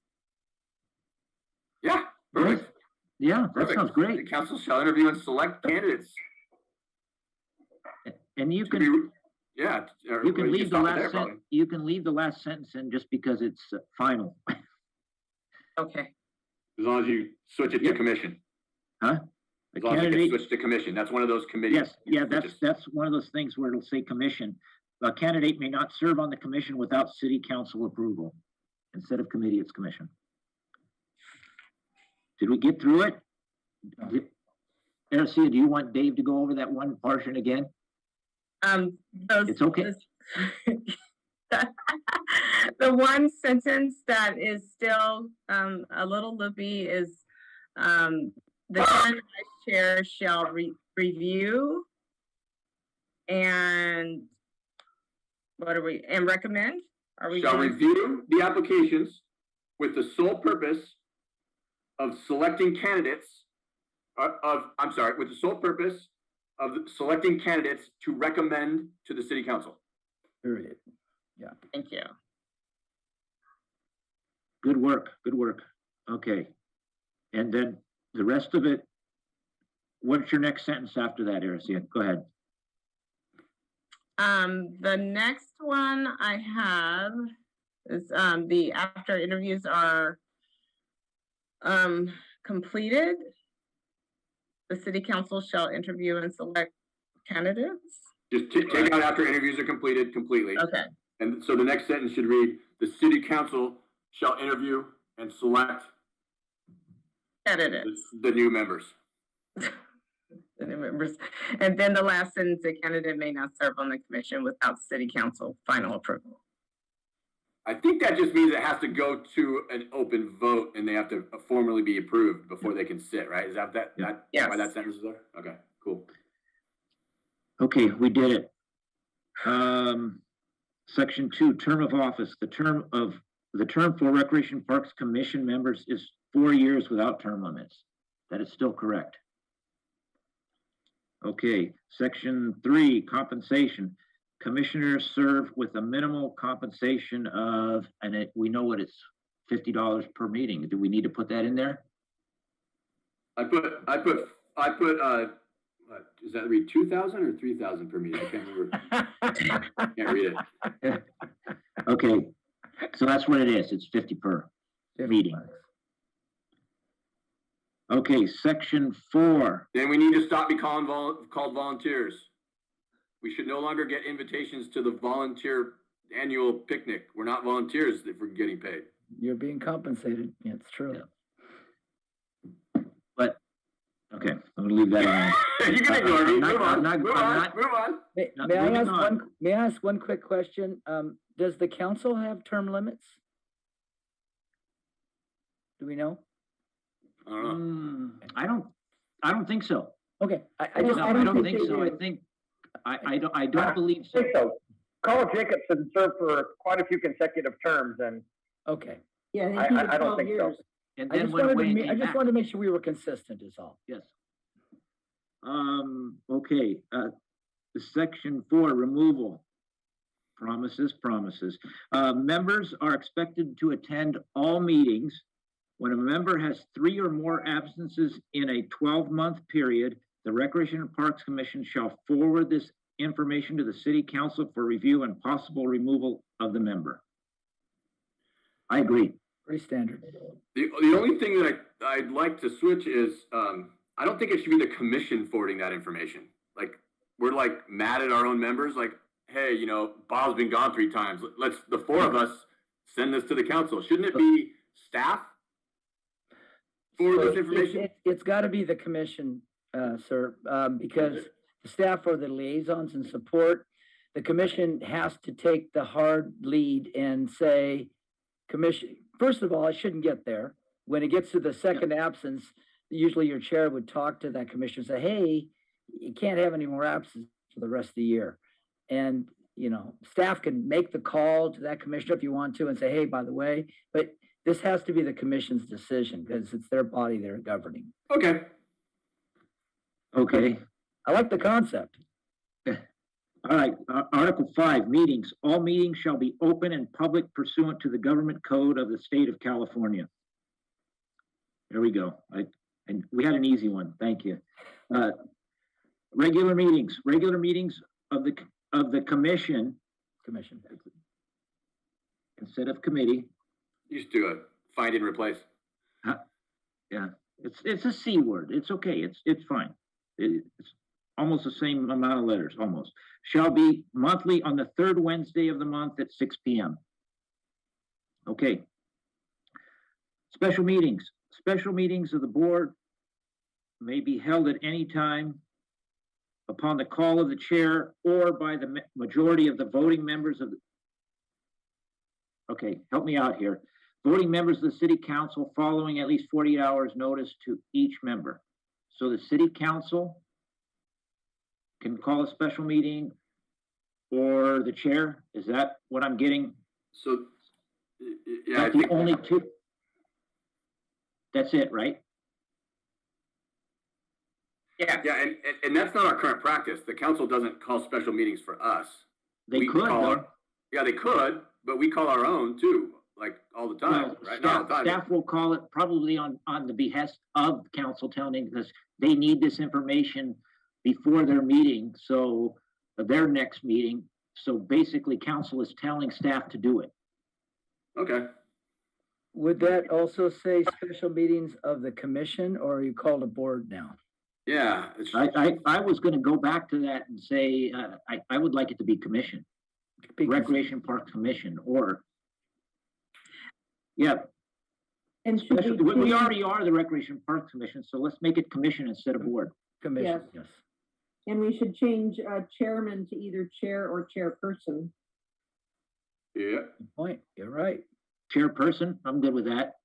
Speaker 7: Yeah, perfect.
Speaker 1: Yeah, that
Speaker 7: Perfect.
Speaker 1: sounds
Speaker 7: The
Speaker 1: great.
Speaker 7: council shall interview and select candidates.
Speaker 1: And you
Speaker 7: To
Speaker 1: can,
Speaker 7: be- Yeah. or
Speaker 1: you can leave the
Speaker 7: stop it
Speaker 1: last
Speaker 7: there,
Speaker 1: sentence,
Speaker 7: probably.
Speaker 1: you can leave the last sentence in just because it's final.
Speaker 5: Okay,
Speaker 7: As long as you switch it to
Speaker 1: Yeah.
Speaker 7: commission.
Speaker 1: Huh? The
Speaker 7: As long as it gets
Speaker 1: candidate,
Speaker 7: switched to commission. That's one of those committees.
Speaker 1: yes, yeah,
Speaker 7: that just-
Speaker 1: that's one of those things where it'll say commission. A candidate may not serve on the commission without city council approval. Instead of committee, it's commission. Did we get through it? Marcia, do you want Dave to go over that one portion again? It's okay.
Speaker 5: The one sentence that is still, a little loopy is, the chair and vice chair shall review and and recommend? Are we?
Speaker 7: Shall
Speaker 5: going-
Speaker 7: review the applications with the sole purpose of selecting candidates with the sole purpose of selecting candidates to recommend to the city council.
Speaker 6: Period.
Speaker 5: Thank you.
Speaker 1: Good work, good work. Okay. And then the rest of it, what's your next sentence after that, Marcia? Go ahead.
Speaker 5: The next one I have is, the after interviews are, completed. The city council shall interview and select candidates.
Speaker 7: Just take out after interviews are completed completely.
Speaker 5: Okay,
Speaker 7: And so the next sentence should read, the city council shall interview and select
Speaker 5: candidates,
Speaker 7: the new members.
Speaker 5: the new members. And then the last sentence, the candidate may not serve on the commission without city council final approval.
Speaker 7: I think that just means it has to go to an open vote and they have to formally be approved before they can sit, right? Is that
Speaker 5: Yes.
Speaker 7: why that sentence is there? Okay, cool.
Speaker 1: Okay, we did it. Section 2, term of office. The term for Recreation Parks Commission members is 4 years without term limits. That is still correct. Okay, section 3, compensation. commissioners serve with a minimal compensation of, we know what it's, $50 per meeting. Do we need to put that in there?
Speaker 7: I put, what, does that read 2,000 or 3,000 per meeting? I can't remember. Can't read it.
Speaker 1: Okay, so that's what it is. It's 50 per meeting. Okay, section 4.
Speaker 7: Then we need to stop being called volunteers. We should no longer get invitations to the volunteer annual picnic. We're not volunteers if we're getting paid.
Speaker 6: You're being compensated. Yeah, it's true.
Speaker 1: But, okay, I'm gonna leave that alone.
Speaker 7: You can ignore me.
Speaker 1: I'm not-
Speaker 7: Move on.
Speaker 1: I'm not-
Speaker 7: Move
Speaker 1: I'm
Speaker 7: on.
Speaker 1: not-
Speaker 7: Move on.
Speaker 1: Not
Speaker 6: May I
Speaker 1: moving
Speaker 6: ask
Speaker 1: on.
Speaker 6: may I ask one quick question? Does the council have term limits? Do we know?
Speaker 7: I don't know.
Speaker 1: I don't think so.
Speaker 6: Okay, I
Speaker 1: No,
Speaker 6: just,
Speaker 1: I don't think
Speaker 4: they
Speaker 1: so. I
Speaker 4: do.
Speaker 1: think, I don't believe
Speaker 3: I
Speaker 1: so.
Speaker 3: think so. Carl Jacobson served for quite a few consecutive terms, and
Speaker 6: okay.
Speaker 4: Yeah,
Speaker 3: I-
Speaker 4: he did
Speaker 3: I don't
Speaker 4: 12
Speaker 3: think so.
Speaker 4: years.
Speaker 1: And
Speaker 6: I
Speaker 1: then
Speaker 6: just
Speaker 1: went
Speaker 6: wanted
Speaker 1: away and
Speaker 6: to, I
Speaker 1: came
Speaker 6: just
Speaker 1: back.
Speaker 6: wanted to make sure we were consistent is all.
Speaker 1: Yes. Okay, section 4, removal. Promises. Members are expected to attend all meetings. When a member has 3 or more absences in a 12-month period, the Recreation and Parks Commission shall forward this information to the city council for review and possible removal of the member. I agree.
Speaker 6: Pretty standard.
Speaker 7: The only thing that I'd like to switch is, I don't think it should be the commission forwarding that information. Like, we're like mad at our own members, like, hey, you know, Bob's been gone 3 times. Let's, the 4 of us, send this to the council. Shouldn't it be staff forward
Speaker 6: So
Speaker 7: this information?
Speaker 6: It's gotta be the commission, sir, because the staff are the liaisons and support. The commission has to take the hard lead and say, commission, first of all, I shouldn't get there. When it gets to the second absence, usually your chair would talk to that commissioner and say, hey, you can't have any more absences for the rest of the year. And, you know, staff can make the call to that commissioner if you want to and say, hey, by the way, but this has to be the commission's decision because it's their body they're governing.
Speaker 7: Okay.
Speaker 1: Okay.
Speaker 6: I like the concept.
Speaker 1: All right, Article 5, meetings. All meetings shall be open and public pursuant to the government code of the state of California. There we go. And we had an easy one, thank you. Regular meetings of the commission
Speaker 6: Commission.
Speaker 1: instead of committee.
Speaker 7: Used to find and replace.
Speaker 1: Yeah, it's a C word. It's okay. It's fine. It's almost the same amount of letters, almost. Shall be monthly on the 3rd Wednesday of the month at 6 p.m. Okay. Special meetings. Special meetings of the board may be held at any time upon the call of the chair or by the majority of the voting members of the... Okay, help me out here. Voting members of the city council following at least 48 hours notice to each member. So the city council can call a special meeting or the chair? Is that what I'm getting?
Speaker 7: So, yeah, I
Speaker 1: That's the
Speaker 7: think,
Speaker 1: only 2? That's it, right?
Speaker 5: Yeah.
Speaker 7: yeah, and that's not our current practice. The council doesn't call special meetings for us.
Speaker 1: They
Speaker 7: We
Speaker 1: could,
Speaker 7: call
Speaker 1: though.
Speaker 7: yeah, they could, but we call our own too, like all the time,
Speaker 1: Well,
Speaker 7: right? Not all the time.
Speaker 1: staff will call it probably on the behest of council telling because they need this information before their meeting, so their next meeting. So basically, council is telling staff to do it.
Speaker 7: Okay.
Speaker 6: Would that also say special meetings of the commission or are you called a board now?
Speaker 7: Yeah.
Speaker 1: I was gonna go back to that and say, I would like it to be commission,
Speaker 6: Because-
Speaker 1: Recreation Park Commission, or, yeah,
Speaker 4: And should
Speaker 1: special- we
Speaker 4: change-
Speaker 1: already are the Recreation Park Commission, so let's make it commission instead of board.
Speaker 6: Commission,
Speaker 4: Yes.
Speaker 6: yes.
Speaker 4: And we should change chairman to either chair or chairperson.
Speaker 7: Yeah.
Speaker 6: Good point, you're right.
Speaker 1: Chairperson, I'm good with that.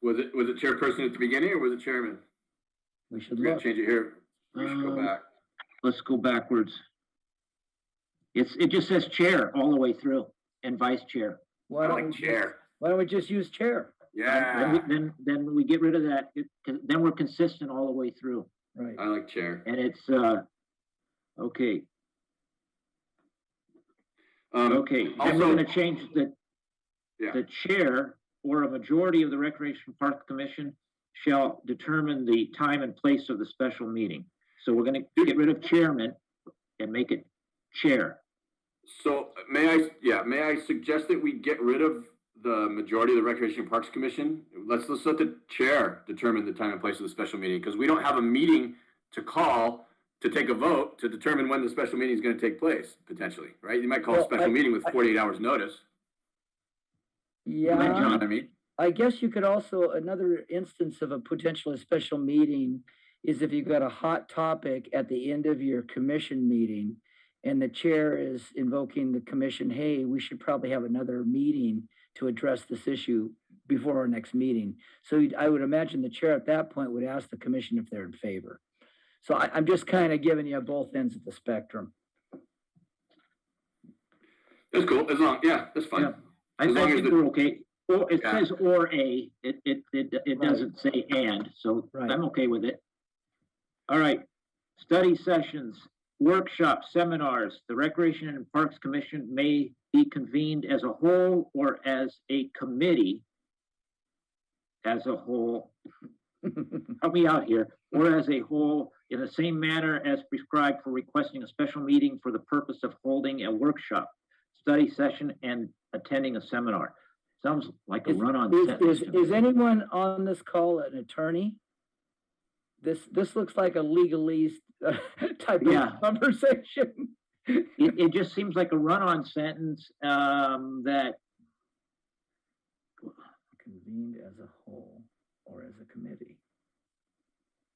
Speaker 7: Was it chairperson at the beginning or was it chairman?
Speaker 6: We should
Speaker 7: We gotta
Speaker 6: look.
Speaker 7: change it here. We should go
Speaker 1: Um,
Speaker 7: back.
Speaker 1: Let's go backwards. It just says chair all the way through and vice chair.
Speaker 6: Why
Speaker 7: I
Speaker 6: don't
Speaker 7: like
Speaker 6: we just-
Speaker 7: chair.
Speaker 6: Why don't we just use chair?
Speaker 7: Yeah,
Speaker 1: Then we get rid of that. Then we're consistent all the way through.
Speaker 6: Right.
Speaker 7: I like chair.
Speaker 1: And it's, okay. Okay, then we're
Speaker 7: also-
Speaker 1: gonna change
Speaker 7: Yeah.
Speaker 1: the chair or a majority of the Recreation Park Commission shall determine the time and place of the special meeting. So we're gonna get rid of chairman and make it chair.
Speaker 7: So may I suggest that we get rid of the majority of the Recreation and Parks Commission? Let's let the chair determine the time and place of the special meeting, because we don't have a meeting to call to take a vote to determine when the special meeting is going to take place, potentially, right? You might call a
Speaker 6: Well,
Speaker 7: special meeting with 48 hours notice. You know
Speaker 6: Yeah,
Speaker 7: what I mean?
Speaker 6: I guess you could also, another instance of a potential special meeting is if you've got a hot topic at the end of your commission meeting and the chair is invoking the commission, hey, we should probably have another meeting to address this issue before our next meeting. So I would imagine the chair at that point would ask the commission if they're in favor. So I'm just kind of giving you both ends of the spectrum.
Speaker 7: That's cool. As long, yeah, that's fine.
Speaker 1: Yeah. I
Speaker 7: As long as
Speaker 1: think
Speaker 7: the-
Speaker 1: we're okay. Or it
Speaker 7: Yeah.
Speaker 1: says or a, it doesn't say and, so
Speaker 6: Right.
Speaker 1: I'm okay with it. All right, study sessions, workshops, seminars, the Recreation and Parks Commission may be convened as a whole or as a committee as a whole. Help me out here, or as a whole, in the same manner as prescribed for requesting a special meeting for the purpose of holding a workshop, study session, and attending a seminar. Sounds like a run-on sentence. to me.
Speaker 6: Is anyone on this call an attorney? This looks like a legalese type
Speaker 1: Yeah.
Speaker 6: of conversation.
Speaker 1: It just seems like a run-on sentence, that,
Speaker 6: Convened as a whole or as a committee.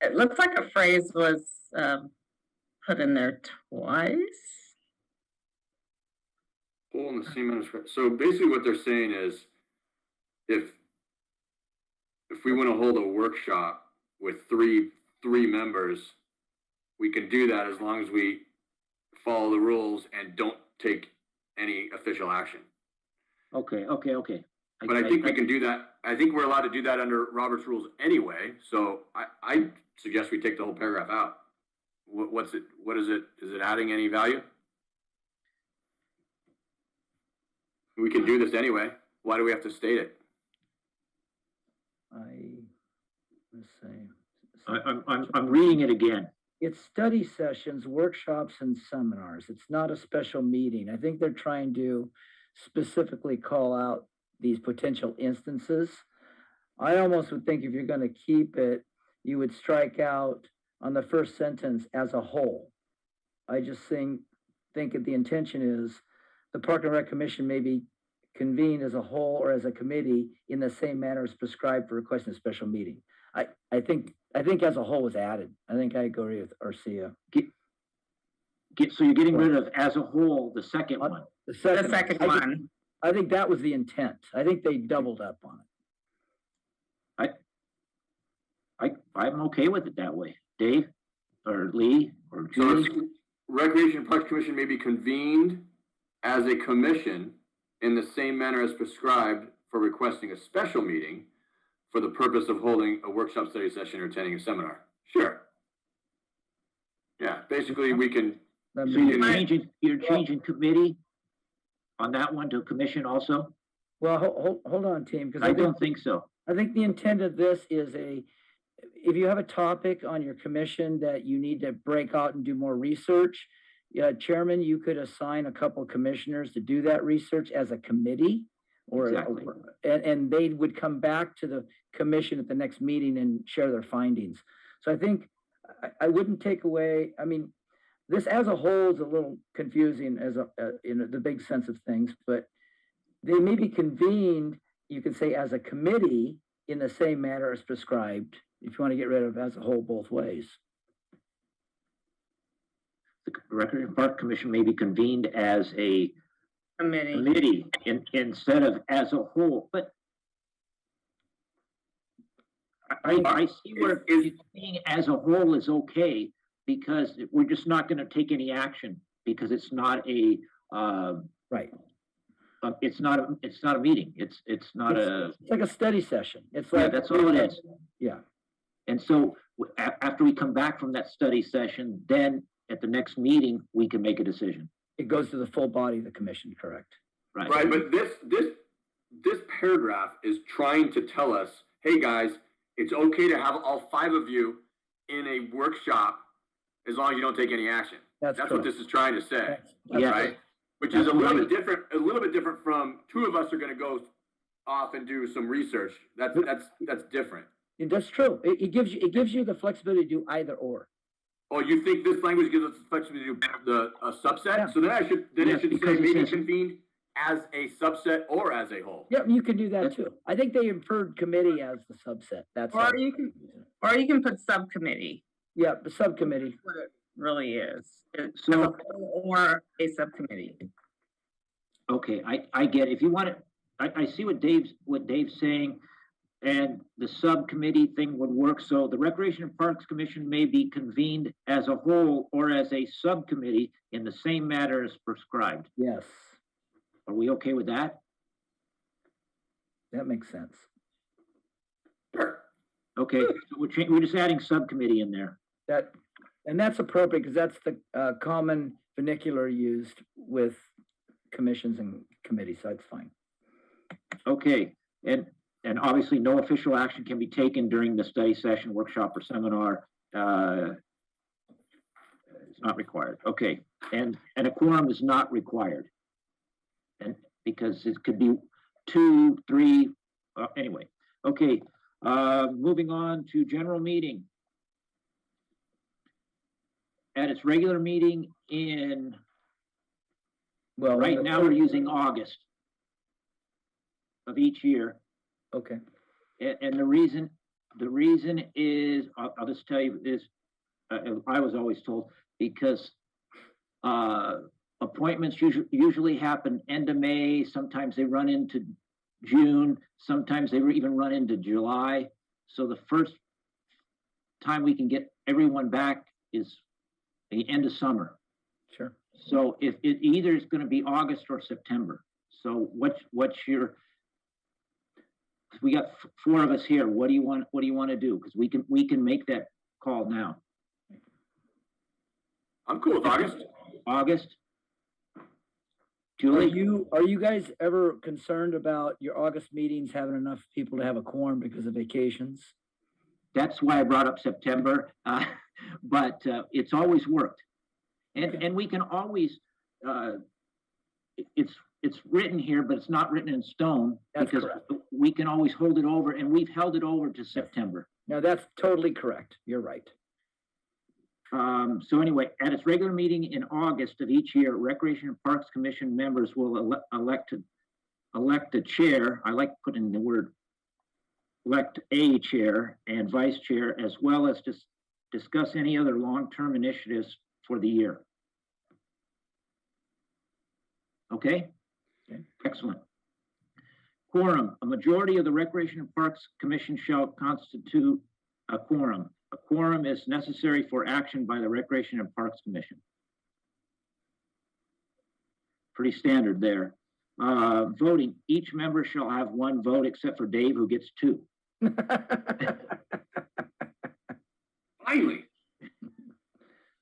Speaker 5: It looks like a phrase was, put in there twice.
Speaker 7: All in the same manuscript. So basically what they're saying is, if we want to hold a workshop with three members, we can do that as long as we follow the rules and don't take any official action.
Speaker 1: okay.
Speaker 7: But I think we can do that. I think we're allowed to do that under Robert's rules anyway. So I suggest we take the whole paragraph out. What is it? Is it adding any value? We can do this anyway. Why do we have to state it?
Speaker 6: Let's see.
Speaker 1: I'm reading it again.
Speaker 6: It's study sessions, workshops, and seminars. It's not a special meeting. I think they're trying to specifically call out these potential instances. I almost would think if you're going to keep it, you would strike out on the first sentence as a whole. I just think that the intention is the Park and Rec Commission may be convened as a whole or as a committee in the same manner as prescribed for requesting a special meeting. I think as a whole was added. I think I agree with Arcia.
Speaker 1: So you're getting rid of as a whole, the second one.
Speaker 5: The second one.
Speaker 6: I think that was the intent. I think they doubled up on it.
Speaker 1: I'm okay with it that way. Dave, or Lee, or
Speaker 7: So
Speaker 1: Julie?
Speaker 7: it's Recreation and Parks Commission may be convened as a commission in the same manner as prescribed for requesting a special meeting for the purpose of holding a workshop, study session, or attending a seminar. Sure. Yeah, basically we can,
Speaker 6: That
Speaker 1: So
Speaker 6: means-
Speaker 1: you're changing committee on that one to commission also?
Speaker 6: Well, hold on, team, because
Speaker 1: I don't think so.
Speaker 6: I think the intent of this is if you have a topic on your commission that you need to break out and do more research, Chairman, you could assign a couple of commissioners to do that research as a committee.
Speaker 1: Exactly.
Speaker 6: And they would come back to the commission at the next meeting and share their findings. So I think I wouldn't take away, I mean, this as a whole is a little confusing in the big sense of things, but they may be convened, you could say, as a committee in the same manner as prescribed, if you want to get rid of as a whole both ways.
Speaker 1: The Recreation Park Commission may be convened as a committee instead of as a whole, but I see where being as a whole is okay, because we're just not gonna take any action, because it's not a,
Speaker 6: Right.
Speaker 1: it's not a meeting, it's not a,
Speaker 6: It's like a study session. It's
Speaker 1: yeah,
Speaker 6: like.
Speaker 1: that's all it is.
Speaker 6: Yeah.
Speaker 1: And so after we come back from that study session, then at the next meeting, we can make a decision.
Speaker 6: It goes to the full body of the commission, correct?
Speaker 1: Right.
Speaker 7: Right, but this paragraph is trying to tell us, hey, guys, it's okay to have all 5 of you in a workshop as long as you don't take any action. That's what
Speaker 6: correct.
Speaker 7: this is trying to say,
Speaker 1: Yes.
Speaker 7: right? Which is a little bit different from 2 of us are gonna go off and do some research. That's different.
Speaker 6: That's true. It gives you the flexibility to do either or.
Speaker 7: Oh, you think this language gives us the flexibility to do a subset?
Speaker 6: Yeah.
Speaker 7: So then it should
Speaker 1: Yes,
Speaker 7: say
Speaker 1: because it
Speaker 7: maybe
Speaker 1: says-
Speaker 7: convened as a subset or as a whole.
Speaker 6: Yeah, you can do that too. I think they inferred committee as the subset. That's
Speaker 5: Or
Speaker 6: how-
Speaker 5: you can put subcommittee,
Speaker 6: Yeah, the subcommittee.
Speaker 5: what it really is. It's
Speaker 1: So-
Speaker 5: as a whole or a subcommittee.
Speaker 1: Okay, I get it. If you want it, I see what Dave's saying, and the subcommittee thing would work. So the Recreation and Parks Commission may be convened as a whole or as a subcommittee in the same matter as prescribed.
Speaker 6: Yes,
Speaker 1: Are we okay with that?
Speaker 6: that makes sense.
Speaker 7: Sure.
Speaker 1: Okay, so we're just adding subcommittee in there.
Speaker 6: And that's appropriate because that's the common vernacular used with commissions and committees, so it's fine.
Speaker 1: Okay, and obviously no official action can be taken during the study session, workshop, or seminar. It's not required. Okay, and a quorum is not required. And because it could be 2, 3, anyway. Okay, moving on to general meeting. At its regular meeting in,
Speaker 6: Well,
Speaker 1: right now we're using August of each year.
Speaker 6: Okay,
Speaker 1: And the reason is, I'll just tell you, is, I was always told, because appointments usually happen end of May, sometimes they run into June, sometimes they even run into July. So the first time we can get everyone back is the end of summer.
Speaker 6: sure.
Speaker 1: So if it either is gonna be August or September. So what's your, we got 4 of us here. What do you want to do? Because we can make that call now.
Speaker 7: I'm cool with August.
Speaker 1: August?
Speaker 6: Are
Speaker 1: Julie?
Speaker 6: you guys ever concerned about your August meetings having enough people to have a quorum because of vacations?
Speaker 1: That's why I brought up September, but it's always worked. And we can always, it's written here, but it's not written in stone.
Speaker 6: That's
Speaker 1: because
Speaker 6: correct.
Speaker 1: we can always hold it over, and we've held it over to September.
Speaker 6: No, that's totally correct. You're right.
Speaker 1: So anyway, at its regular meeting in August of each year, Recreation and Parks Commission members will elect a chair. I like putting the word elect a chair and vice chair, as well as just discuss any other long-term initiatives for the year. Okay?
Speaker 6: Okay.
Speaker 1: Excellent. Quorum. A majority of the Recreation and Parks Commission shall constitute a quorum. A quorum is necessary for action by the Recreation and Parks Commission. Pretty standard there. Voting. Each member shall have 1 vote except for Dave, who gets 2.
Speaker 7: Finally.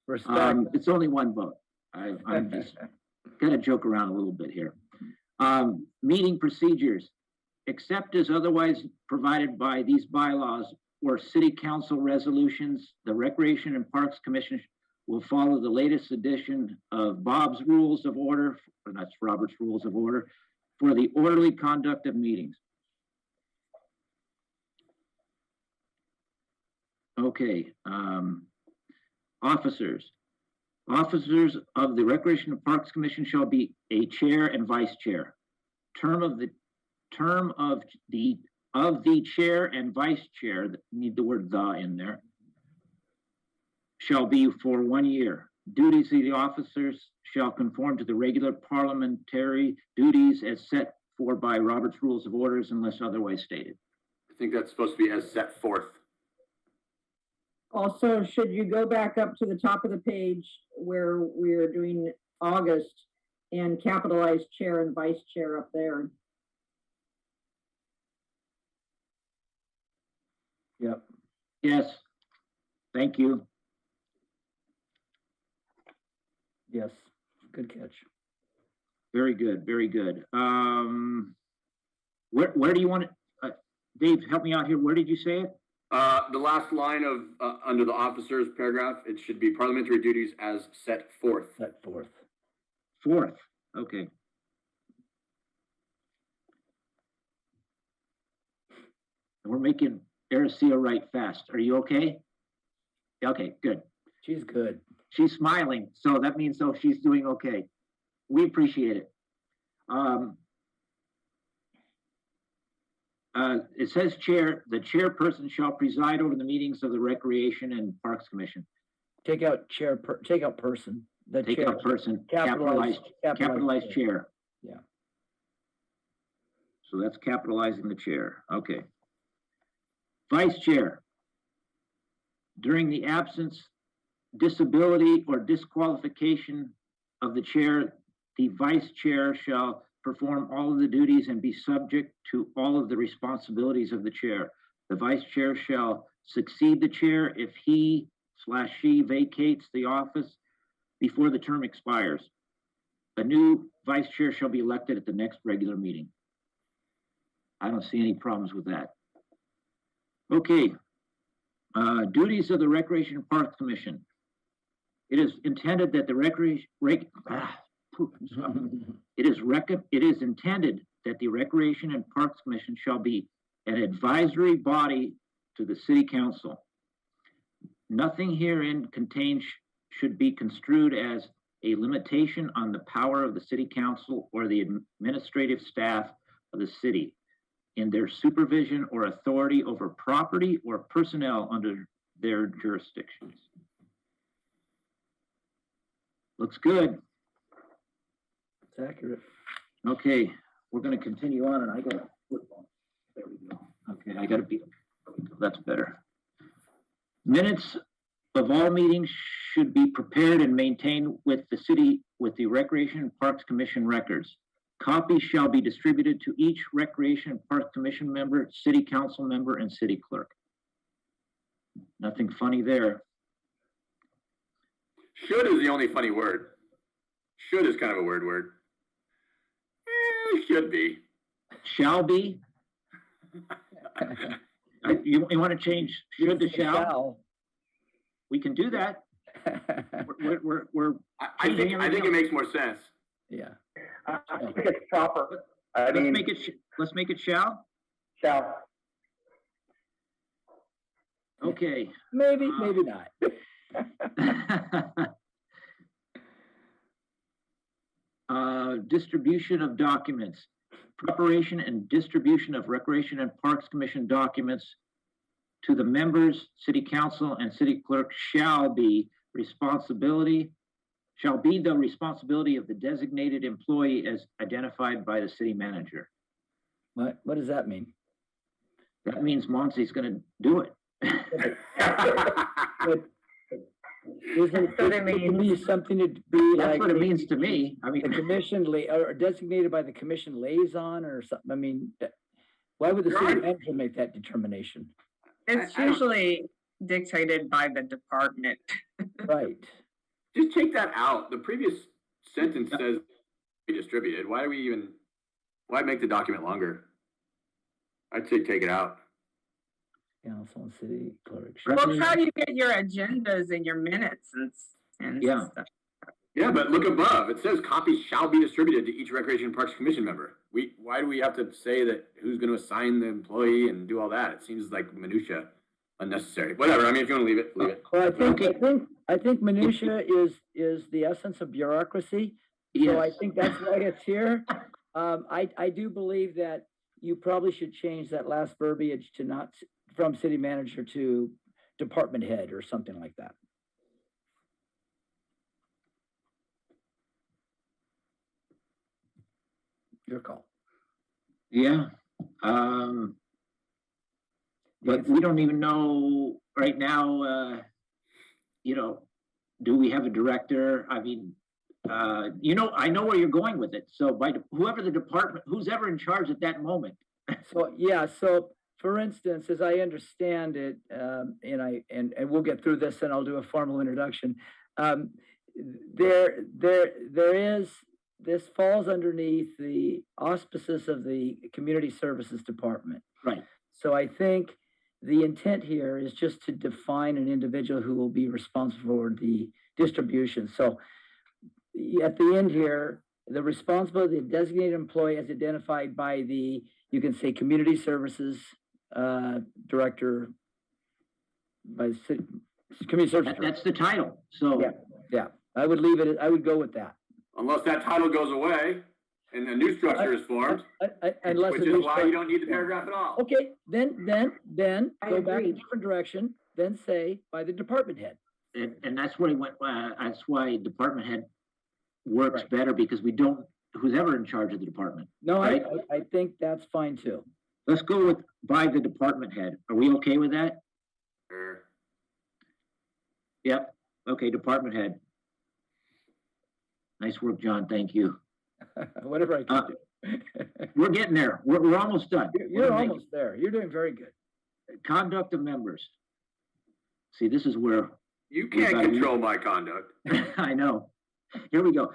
Speaker 6: Respect.
Speaker 1: It's only 1 vote. I'm just gonna joke around a little bit here. Meeting procedures. Except as otherwise provided by these bylaws or city council resolutions, the Recreation and Parks Commission will follow the latest edition of Bob's Rules of Order, or that's Robert's Rules of Order, for the orderly conduct of meetings. Okay, officers. Officers of the Recreation and Parks Commission shall be a chair and vice chair. Term of the chair and vice chair, need the word "the" in there, shall be for 1 year. Duties of the officers shall conform to the regular parliamentary duties as set forth by Robert's Rules of Orders unless otherwise stated.
Speaker 7: I think that's supposed to be as set forth.
Speaker 4: Also, should you go back up to the top of the page where we're doing August and capitalize chair and vice chair up there?
Speaker 6: Yep.
Speaker 1: Yes, thank you.
Speaker 6: Yes. good catch.
Speaker 1: Very good, very good. Where do you want it? Dave, help me out here. Where did you say it?
Speaker 7: The last line of, under the officers paragraph, it should be parliamentary duties as set forth.
Speaker 6: Set forth.
Speaker 1: Fourth, okay. We're making Aracea write fast. Are you okay? Okay, good.
Speaker 6: She's good.
Speaker 1: She's smiling, so that means so she's doing okay. We appreciate it. It says the chairperson shall preside over the meetings of the Recreation and Parks Commission.
Speaker 6: Take out take out person. The
Speaker 1: Take
Speaker 6: chair.
Speaker 1: out person,
Speaker 6: Capitalized
Speaker 1: capitalized chair.
Speaker 6: Yeah.
Speaker 1: So that's capitalizing the chair, okay. Vice chair. During the absence, disability, or disqualification of the chair, the vice chair shall perform all of the duties and be subject to all of the responsibilities of the chair. The vice chair shall succeed the chair if he/she vacates the office before the term expires. A new vice chair shall be elected at the next regular meeting. I don't see any problems with that. Okay. Duties of the Recreation and Parks Commission. It is intended that the it is intended that the Recreation and Parks Commission shall be an advisory body to the City Council. Nothing herein contained should be construed as a limitation on the power of the City Council or the administrative staff of the city in their supervision or authority over property or personnel under their jurisdictions. Looks good.
Speaker 6: It's accurate.
Speaker 1: Okay, we're gonna continue on and I gotta flip on. There we go. Okay, I gotta be, that's better. Minutes of all meetings should be prepared and maintained with the Recreation and Parks Commission records. Copies shall be distributed to each Recreation and Parks Commission member, City Council member, and City Clerk. Nothing funny there.
Speaker 7: Should is the only funny word. Should is kind of a weird word. Should be.
Speaker 1: Shall be? You want to change should to shall? We can do that. We're
Speaker 7: I think it makes more sense.
Speaker 6: Yeah.
Speaker 3: I think it's proper. I
Speaker 1: let's
Speaker 3: mean,
Speaker 1: make it shall.
Speaker 3: shall.
Speaker 1: Okay.
Speaker 6: Maybe, maybe not.
Speaker 1: Distribution of documents. Preparation and distribution of Recreation and Parks Commission documents to the members, City Council, and City Clerk shall be the responsibility of the designated employee as identified by the city manager.
Speaker 6: What does that mean?
Speaker 1: That means Monty's gonna do it.
Speaker 6: Isn't
Speaker 2: So that
Speaker 6: it
Speaker 2: means-
Speaker 6: mean something to be
Speaker 1: That's
Speaker 6: like?
Speaker 1: what it means to me. I
Speaker 6: The
Speaker 1: mean,
Speaker 6: commission or designated by the commission liaison or something. I mean, why would the city
Speaker 7: Right.
Speaker 6: manager make that determination?
Speaker 5: It's
Speaker 7: I don't-
Speaker 5: usually dictated by the department.
Speaker 6: Right.
Speaker 7: Just take that out. The previous sentence says be distributed. Why make the document longer? I'd say take it out.
Speaker 6: Council and city clerk.
Speaker 5: Well, how do you get your agendas and your minutes and
Speaker 1: Yeah.
Speaker 5: stuff?
Speaker 7: Yeah, but look above. It says copies shall be distributed to each Recreation and Parks Commission member. Why do we have to say that who's going to assign the employee and do all that? It seems like minutia, unnecessary. Whatever. I mean, if you want to leave it, leave it.
Speaker 6: Well, I think minutia is the essence of bureaucracy. So I
Speaker 1: yes.
Speaker 6: think that's why it's here. I do believe that you probably should change that last verbiage to not from city manager to department head or something like that. Your call.
Speaker 1: Yeah. But we don't even know right now, do we have a director? I mean, I know where you're going with it. So by whoever the department, who's ever in charge at that moment.
Speaker 6: So, yeah, so for instance, as I understand it, and we'll get through this and I'll do a formal introduction. this falls underneath the auspices of the Community Services Department.
Speaker 1: Right.
Speaker 6: So I think the intent here is just to define an individual who will be responsible for the distribution. So at the end here, the responsibility of the designated employee as identified by the, you can say, Community Services Director, by the city, Community Services Director.
Speaker 1: That's the title, so.
Speaker 6: Yeah, I would leave it, I would go with that.
Speaker 7: Unless that title goes away and a new structure is formed,
Speaker 6: Unless.
Speaker 7: which
Speaker 6: a
Speaker 7: is
Speaker 6: new
Speaker 7: why you don't need the paragraph at all.
Speaker 6: Okay, then
Speaker 4: I
Speaker 6: go back in a
Speaker 4: agree.
Speaker 6: different direction, then say by the department head.
Speaker 1: And that's where he went, that's why department head works
Speaker 6: Right.
Speaker 1: better, because we don't, who's ever in charge of the department.
Speaker 6: No,
Speaker 1: Right.
Speaker 6: I think that's fine too.
Speaker 1: Let's go with by the department head. Are we okay with that?
Speaker 7: Sure.
Speaker 1: Yep, okay, department head. Nice work, John, thank you.
Speaker 6: Whatever I can do.
Speaker 1: We're getting there, we're almost done.
Speaker 6: You're almost there. You're doing very good.
Speaker 1: Conduct of members. See, this is where,
Speaker 7: You can't
Speaker 1: gotta-
Speaker 7: control my conduct.
Speaker 1: I know. Here we go.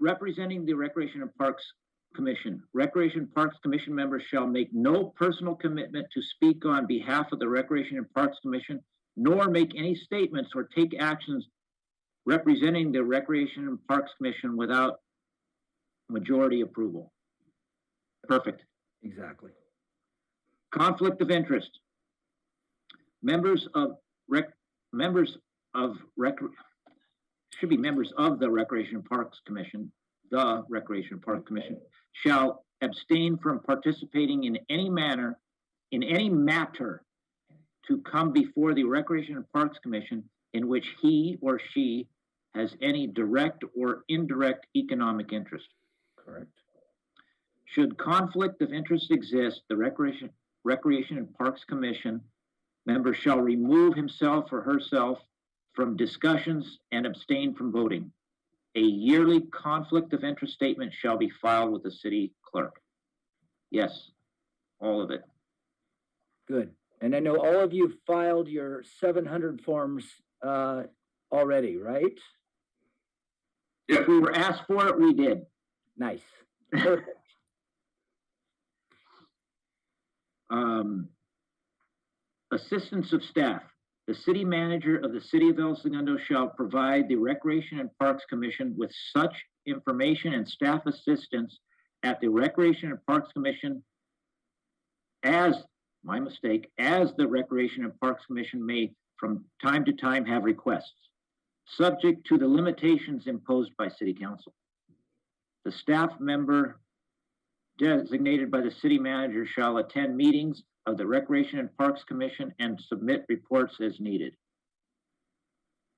Speaker 1: Representing the Recreation and Parks Commission. Recreation Parks Commission members shall make no personal commitment to speak on behalf of the Recreation and Parks Commission, nor make any statements or take actions representing the Recreation and Parks Commission without majority approval. Perfect.
Speaker 6: Exactly.
Speaker 1: Conflict of interest. Members of should be members of the Recreation and Parks Commission, the Recreation and Parks Commission, shall abstain from participating in any matter to come before the Recreation and Parks Commission in which he or she has any direct or indirect economic interest.
Speaker 6: Correct.
Speaker 1: Should conflict of interest exist, the Recreation and Parks Commission member shall remove himself or herself from discussions and abstain from voting. A yearly conflict of interest statement shall be filed with the city clerk. Yes, all of it.
Speaker 6: Good. And I know all of you filed your 700 forms already, right?
Speaker 7: Yeah.
Speaker 1: If we were asked for it, we did.
Speaker 6: Nice. Perfect.
Speaker 1: Assistance of staff. The city manager of the city of El Segundo shall provide the Recreation and Parks Commission with such information and staff assistance at the Recreation and Parks Commission as the Recreation and Parks Commission may from time to time have requests, subject to the limitations imposed by City Council. The staff member designated by the city manager shall attend meetings of the Recreation and Parks Commission and submit reports as needed.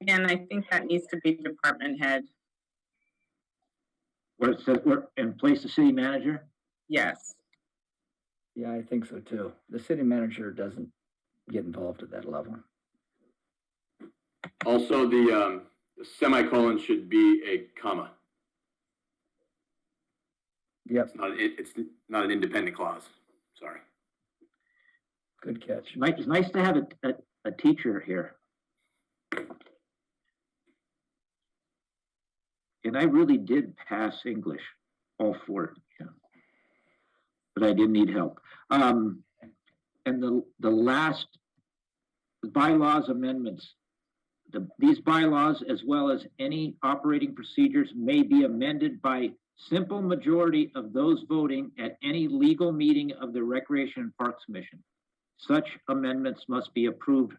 Speaker 5: And I think that needs to be department head.
Speaker 1: Where it says, we're in place the city manager?
Speaker 5: Yes.
Speaker 6: Yeah, I think so too. The city manager doesn't get involved at that level.
Speaker 7: Also, the semicolon should be a comma.
Speaker 6: Yep,
Speaker 7: It's not an independent clause. Sorry.
Speaker 6: good catch.
Speaker 1: It's nice to have a teacher here. And I really did pass English, all four, yeah. But I did need help. And the last bylaws amendments. These bylaws, as well as any operating procedures, may be amended by simple majority of those voting at any legal meeting of the Recreation and Parks Commission. Such amendments must be approved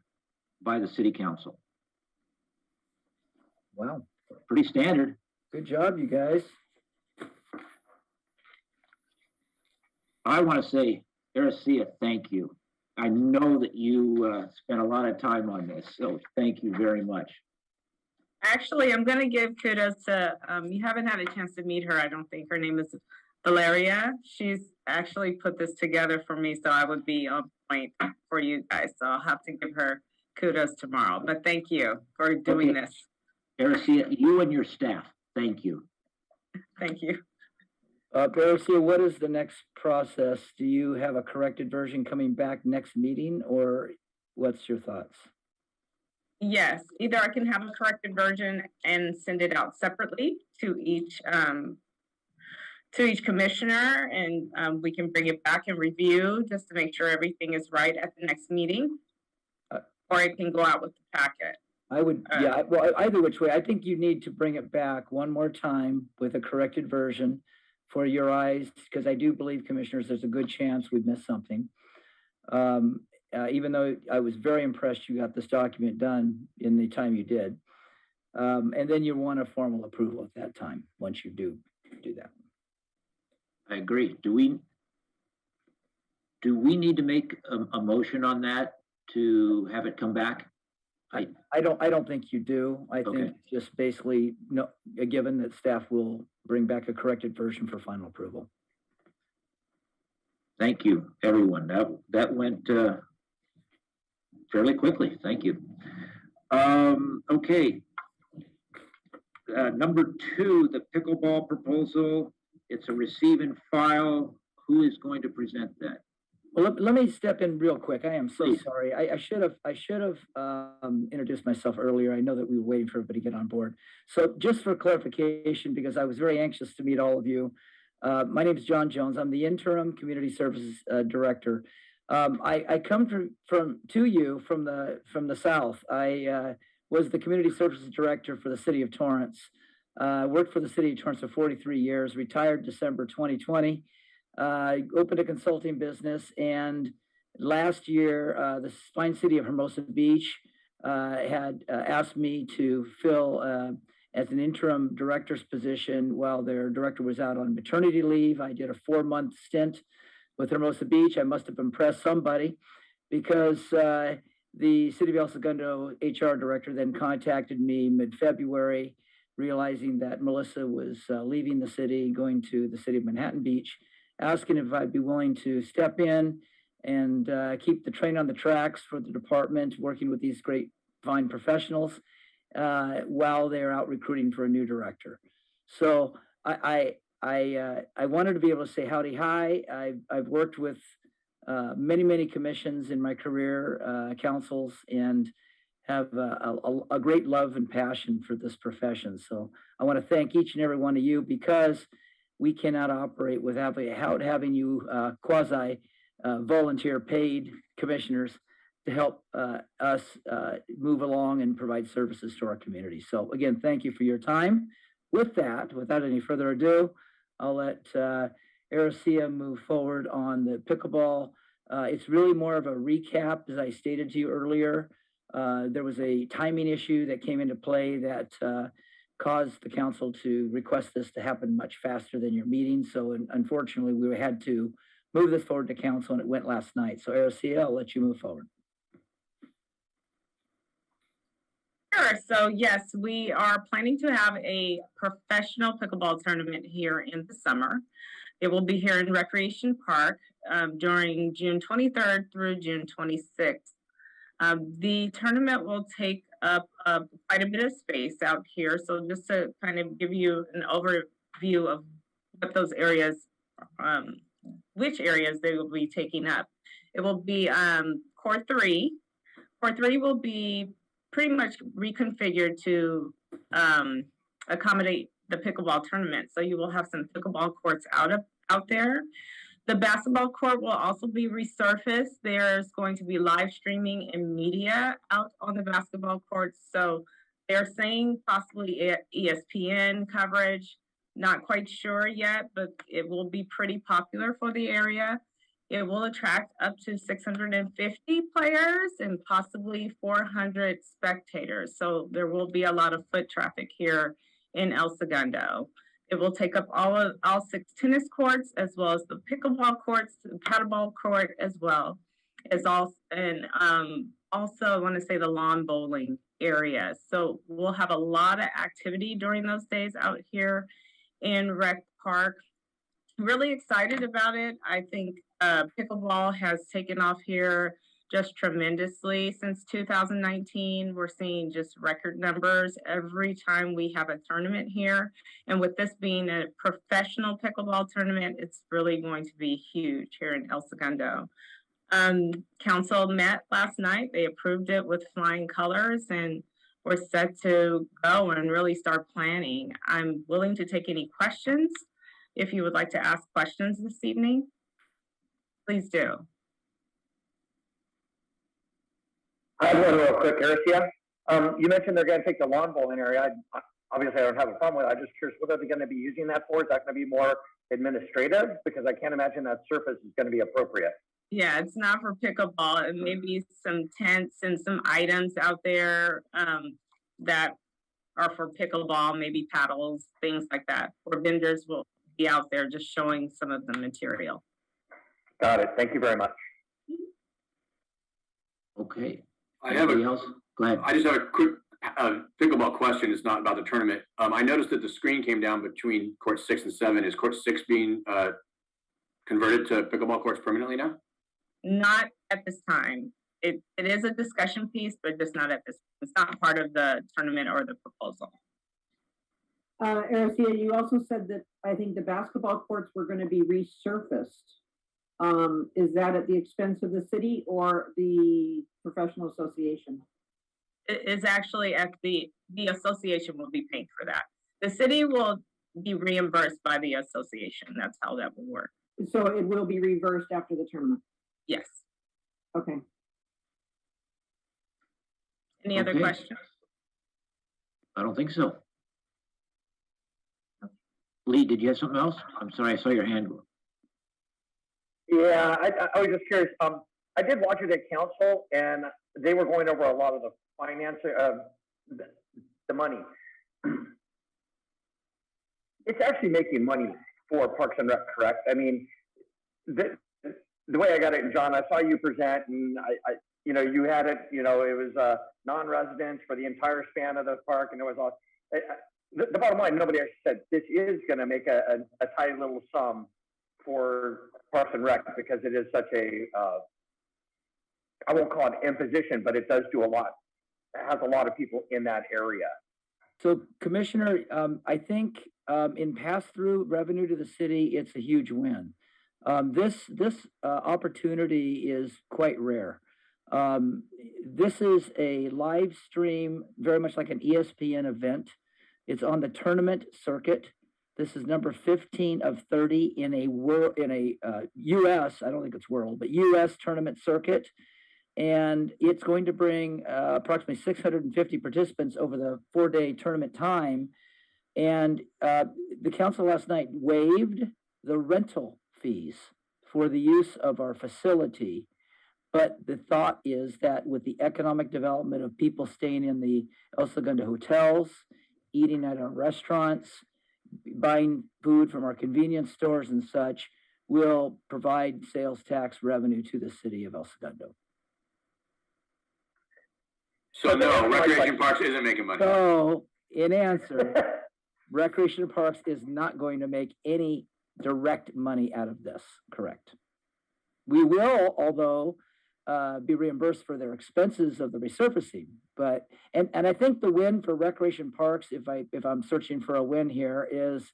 Speaker 1: by the city council.
Speaker 6: Wow,
Speaker 1: Pretty standard.
Speaker 6: good job, you guys.
Speaker 1: I want to say, Aracia, thank you. I know that you spent a lot of time on this, so thank you very much.
Speaker 5: Actually, I'm going to give kudos to, you haven't had a chance to meet her. I don't think her name is Valeria. She's actually put this together for me, so I would be on point for you guys. So I'll have to give her kudos tomorrow. But thank you for doing
Speaker 1: Okay.
Speaker 5: this.
Speaker 1: Aracia, you and your staff, thank you.
Speaker 5: Thank you.
Speaker 6: Garcia, what is the next process? Do you have a corrected version coming back next meeting, or what's your thoughts?
Speaker 5: Yes, either I can have a corrected version and send it out separately to each commissioner, and we can bring it back and review just to make sure everything is right at the next meeting. Or it can go out with the packet.
Speaker 6: I would, yeah, well, either which way, I think you need to bring it back one more time with a corrected version for your eyes, because I do believe, commissioners, there's a good chance we've missed something. Even though I was very impressed you got this document done in the time you did. And then you want a formal approval at that time, once you do that.
Speaker 1: I agree. Do we need to make a motion on that to have it come back?
Speaker 6: I don't think you do. I
Speaker 1: Okay.
Speaker 6: think just basically, no, given that staff will bring back a corrected version for final approval.
Speaker 1: Thank you, everyone. That went fairly quickly. Thank you. Okay. Number 2, the pickleball proposal. It's a receive and file. Who is going to present that?
Speaker 6: Well, let me step in real quick. I am so
Speaker 1: Please.
Speaker 6: sorry. I should have introduced myself earlier. I know that we were waiting for everybody to get on board. So just for clarification, because I was very anxious to meet all of you, my name is John Jones. I'm the interim community services director. I come to you from the south. I was the community services director for the city of Torrance. Worked for the city of Torrance for 43 years. Retired December 2020. Opened a consulting business, and last year, the fine city of Hermosa Beach had asked me to fill as an interim director's position while their director was out on maternity leave. I did a 4-month stint with Hermosa Beach. I must have impressed somebody, because the city of El Segundo HR director then contacted me mid-February, realizing that Melissa was leaving the city, going to the city of Manhattan Beach, asking if I'd be willing to step in and keep the train on the tracks for the department, working with these great, fine professionals while they're out recruiting for a new director. So I wanted to be able to say howdy hi. I've worked with many commissions in my career, councils, and have a great love and passion for this profession. So I want to thank each and every one of you, because we cannot operate without having you quasi volunteer paid commissioners to help us move along and provide services to our community. So again, thank you for your time. With that, without any further ado, I'll let Aracia move forward on the pickleball. It's really more of a recap, as I stated to you earlier. There was a timing issue that came into play that caused the council to request this to happen much faster than your meeting. So unfortunately, we had to move this forward to council, and it went last night. So Aracia, I'll let you move forward.
Speaker 5: Sure. So yes, we are planning to have a professional pickleball tournament here in the summer. It will be here in Recreation Park during June 23rd through June 26th. The tournament will take up quite a bit of space out here. So just to kind of give you an overview of what those areas, which areas they will be taking up. It will be Core 3. Core 3 will be pretty much reconfigured to accommodate the pickleball tournament. So you will have some pickleball courts out there. The basketball court will also be resurfaced. There's going to be live streaming and media out on the basketball courts. So they're saying possibly ESPN coverage. Not quite sure yet, but it will be pretty popular for the area. It will attract up to 650 players and possibly 400 spectators. So there will be a lot of foot traffic here in El Segundo. It will take up all 6 tennis courts, as well as the pickleball courts, the paddleball court, as well as also I want to say the lawn bowling area. So we'll have a lot of activity during those days out here in Rec Park. Really excited about it. I think pickleball has taken off here just tremendously since 2019. We're seeing just record numbers every time we have a tournament here. And with this being a professional pickleball tournament, it's really going to be huge here in El Segundo. Council met last night. They approved it with flying colors and we're set to go and really start planning. I'm willing to take any questions. If you would like to ask questions this evening, please do.
Speaker 3: I have one real quick, Aricia. You mentioned they're gonna take the lawn bowling area. Obviously, I don't have a problem with it. I'm just curious, what are they gonna be using that for? Is that gonna be more administrative? Because I can't imagine that surface is gonna be appropriate.
Speaker 5: Yeah, it's not for pickleball. It may be some tents and some items out there that are for pickleball, maybe paddles, things like that. Where vendors will be out there just showing some of the material.
Speaker 3: Got it. Thank you very much.
Speaker 1: Okay.
Speaker 7: I have
Speaker 1: Anybody
Speaker 7: a,
Speaker 1: else? Go ahead.
Speaker 7: I just have a quick pickleball question. It's not about the tournament. I noticed that the screen came down between court 6 and 7. Is court 6 being converted to pickleball courts permanently now?
Speaker 5: Not at this time. It is a discussion piece, but just not at this. It's not part of the tournament or the proposal.
Speaker 4: Aricia, you also said that I think the basketball courts were gonna be resurfaced. Is that at the expense of the city or the professional association?
Speaker 5: It is actually at the association will be paying for that. The city will be reimbursed by the association. That's how that will work.
Speaker 4: So it will be reversed after the tournament?
Speaker 5: Yes.
Speaker 4: Okay.
Speaker 5: Any other
Speaker 1: Okay.
Speaker 5: questions?
Speaker 1: I don't think so. Lee, did you have something else? I'm sorry, I saw your hand go.
Speaker 3: Yeah, I was just curious. I did watch it at council, and they were going over a lot of the finance, the money. It's actually making money for Parks and Rec, correct? I mean, the way I got it, John, I saw you present, and I you know, you had it. You know, it was non-residents for the entire span of the park, and it was all. The bottom line, nobody actually said this is going to make a tiny little sum for Parks and Rec because it is such a, I won't call it imposition, but it does do a lot. It has a lot of people in that area.
Speaker 6: So Commissioner, I think in pass-through revenue to the city, it's a huge win. This opportunity is quite rare. This is a live stream, very much like an ESPN event. It's on the tournament circuit. This is number 15 of 30 in a world, in a U.S. I don't think it's world, but U.S. tournament circuit, and it's going to bring approximately 650 participants over the 4-day tournament time. And the council last night waived the rental fees for the use of our facility. But the thought is that with the economic development of people staying in the El Segundo hotels, eating at our restaurants, buying food from our convenience stores and such, will provide sales tax revenue to the city of El Segundo.
Speaker 7: So no, Recreation Parks isn't making money.
Speaker 6: So, in answer, Recreation Parks is not going to make any direct money out of this, correct? We will, although, be reimbursed for their expenses of the resurfacing. But and I think the win for Recreation Parks, if I'm searching for a win here, is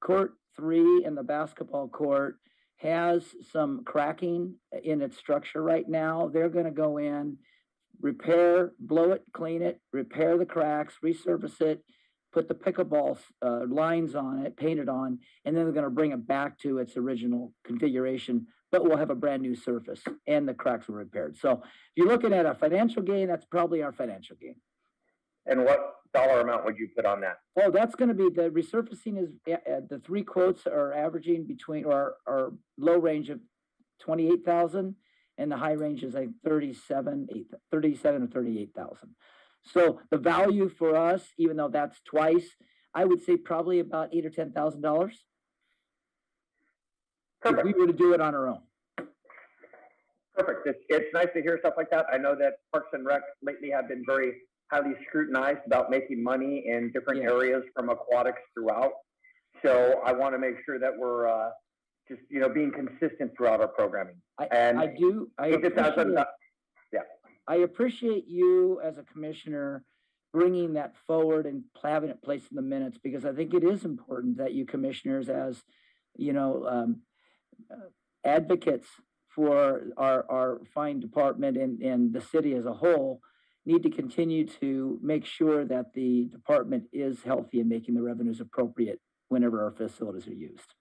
Speaker 6: Court 3 in the basketball court has some cracking in its structure right now. They're going to go in, repair, blow it, clean it, repair the cracks, resurface it, put the pickleball lines on it, paint it on, and then they're going to bring it back to its original configuration, but we'll have a brand new surface and the cracks were repaired. So if you're looking at a financial gain, that's probably our financial gain.
Speaker 3: And what dollar amount would you put on that?
Speaker 6: Oh, that's going to be the resurfacing is the 3 quotes are averaging between or low range of 28,000 and the high range is like 37 or 38,000. So the value for us, even though that's twice, I would say probably about $8,000 or $10,000. If we were to do it on our own.
Speaker 3: Perfect. It's nice to hear stuff like that. I know that Parks and Rec lately have been very highly scrutinized about making money in different areas from aquatics throughout. So I want to make sure that we're just, you know, being consistent throughout our programming. I appreciate
Speaker 6: you as a commissioner bringing that forward and having it placed in the minutes, because I think it is important that you commissioners as, you know, advocates for our fine department and the city as a whole need to continue to make sure that the department is healthy and making the revenues appropriate whenever our facilities are used.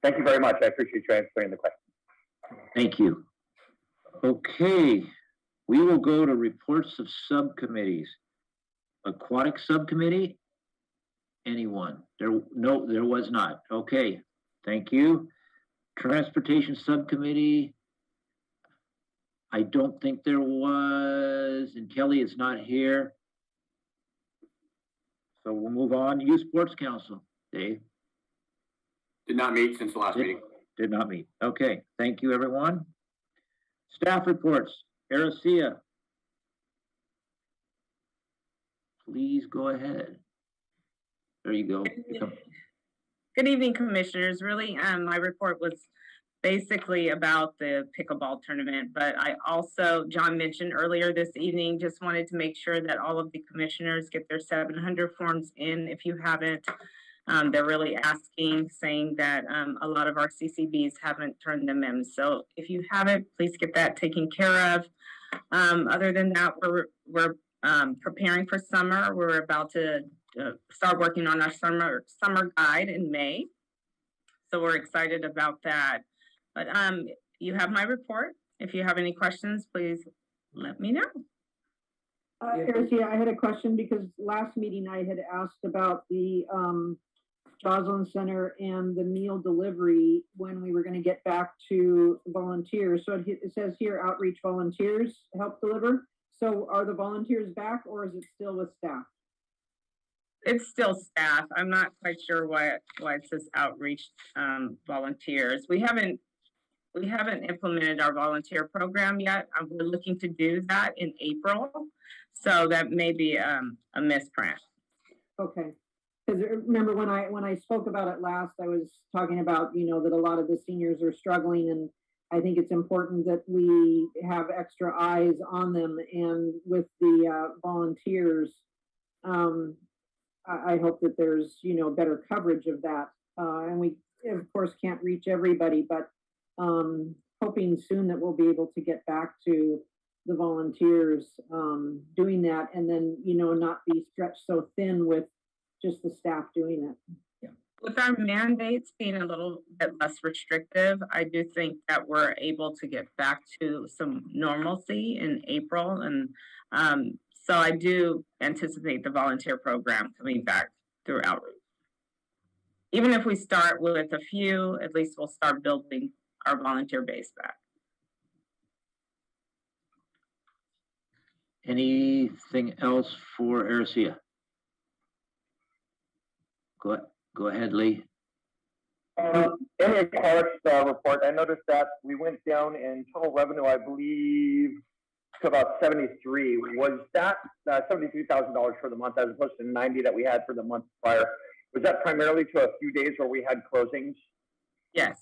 Speaker 3: Thank you very much. I appreciate you answering the question.
Speaker 1: Thank you. Okay, we will go to reports of subcommittees. Aquatic Subcommittee? Anyone? There was not. Okay, thank you. Transportation Subcommittee? I don't think there was, and Kelly is not here. So we'll move on. Youth Sports Council, Dave?
Speaker 7: Did not meet since the last meeting.
Speaker 1: Did not meet. Okay, thank you, everyone. Staff reports, Aricia. Please go ahead. There you go.
Speaker 5: Good evening, commissioners. Really, my report was basically about the pickleball tournament, but I also, John mentioned earlier this evening, just wanted to make sure that all of the commissioners get their 700 forms in. If you haven't, they're really asking, saying that a lot of our CCBs haven't turned them in. So if you haven't, please get that taken care of. Other than that, we're preparing for summer. We're about to start working on our summer guide in May. So we're excited about that. But you have my report. If you have any questions, please let me know.
Speaker 4: Aricia, I had a question because last meeting I had asked about the Joslin Center and the meal delivery when we were going to get back to volunteers. So it says here outreach volunteers help deliver. So are the volunteers back or is it still with staff?
Speaker 5: It's still staff. I'm not quite sure why it says outreach volunteers. We haven't implemented our volunteer program yet. We're looking to do that in April. So that may be a misprint.
Speaker 4: Okay. Because remember when I spoke about it last, I was talking about, that a lot of the seniors are struggling, and I think it's important that we have extra eyes on them. And with the volunteers, I hope that there's, better coverage of that. And we, of course, can't reach everybody, but hoping soon that we'll be able to get back to the volunteers doing that, and then, not be stretched so thin with just the staff doing it.
Speaker 5: Yeah. With our mandates being a little bit less restrictive, I do think that we're able to get back to some normalcy in April. And so I do anticipate the volunteer program coming back through outreach. Even if we start with a few, at least we'll start building our volunteer base back.
Speaker 1: Anything else for Aricia? Go ahead, Lee.
Speaker 3: In the Parks report, I noticed that we went down in total revenue, I believe, to about 73. Was that $73,000 for the month as opposed to 90 that we had for the month prior? Was that primarily to a few days where we had closings?
Speaker 5: Yes.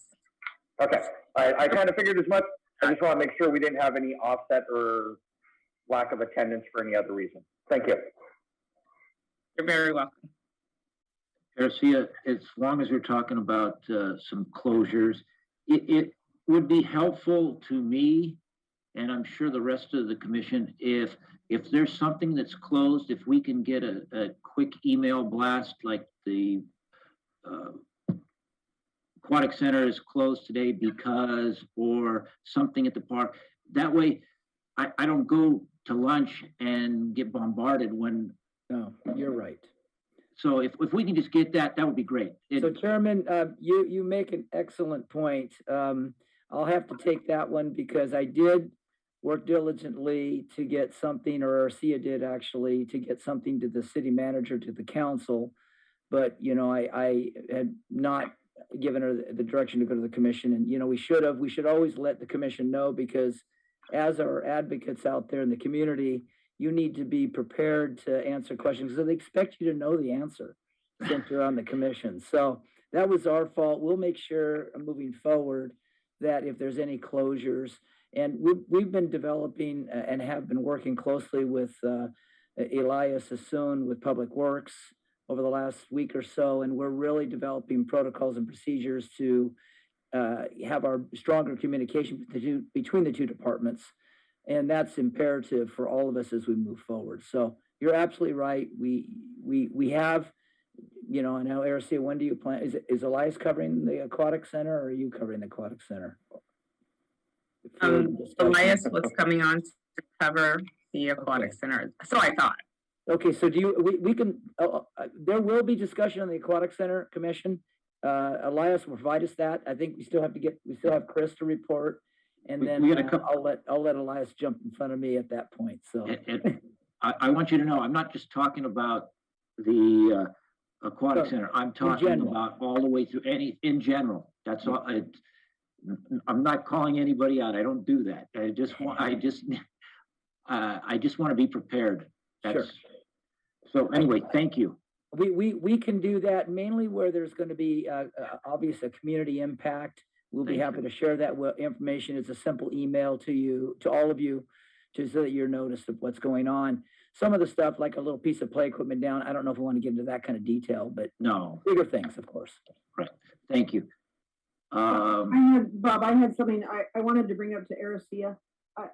Speaker 3: Okay, I kind of figured as much. I just want to make sure we didn't have any offset or lack of attendance for any other reason. Thank you.
Speaker 5: You're very welcome.
Speaker 1: Garcia, as long as we're talking about some closures, it would be helpful to me, and I'm sure the rest of the commission, if there's something that's closed, if we can get a quick email blast like the Aquatic Center is closed today because, or something at the park. That way, I don't go to lunch and get bombarded when.
Speaker 6: No, you're right.
Speaker 1: So if we can just get that would be great.
Speaker 6: So Chairman, you make an excellent point. I'll have to take that one because I did work diligently to get something, or Arcia did actually, to get something to the city manager, to the council. But, I had not given her the direction to go to the commission. And, we should always let the commission know, because as our advocates out there in the community, you need to be prepared to answer questions because they expect you to know the answer since you're on the commission. So that was our fault. We'll make sure moving forward that if there's any closures, and we've been developing and have been working closely with Elias Sassoon with Public Works over the last week or so, and we're really developing protocols and procedures to have our stronger communication between the two departments. And that's imperative for all of us as we move forward. So you're absolutely right. We have, you know, I know, Erica, when do you plan? Is Elias covering the aquatic center, or are you covering the aquatic center?
Speaker 5: Elias was coming on to cover the aquatic center, so I thought.
Speaker 6: Okay, so we can, there will be discussion on the aquatic center commission. Elias will provide us that. I think we still have Chris to report. And then I'll let Elias jump in front of me at that point, so.
Speaker 1: I want you to know, I'm not just talking about the aquatic center. I'm talking about all the way through in general. That's all. I'm not calling anybody out. I don't do that. I just want to be prepared. That's, so anyway, thank you.
Speaker 6: We can do that mainly where there's going to be obvious a community impact. We'll be happy to share that information. It's a simple email to all of you, so that you're noticed of what's going on. Some of the stuff, like a little piece of play equipment down, I don't know if we want to get into that kind of detail, but
Speaker 1: no,
Speaker 6: bigger things, of course.
Speaker 1: Right. Thank you.
Speaker 4: Bob, I had something I wanted to bring up to Erica.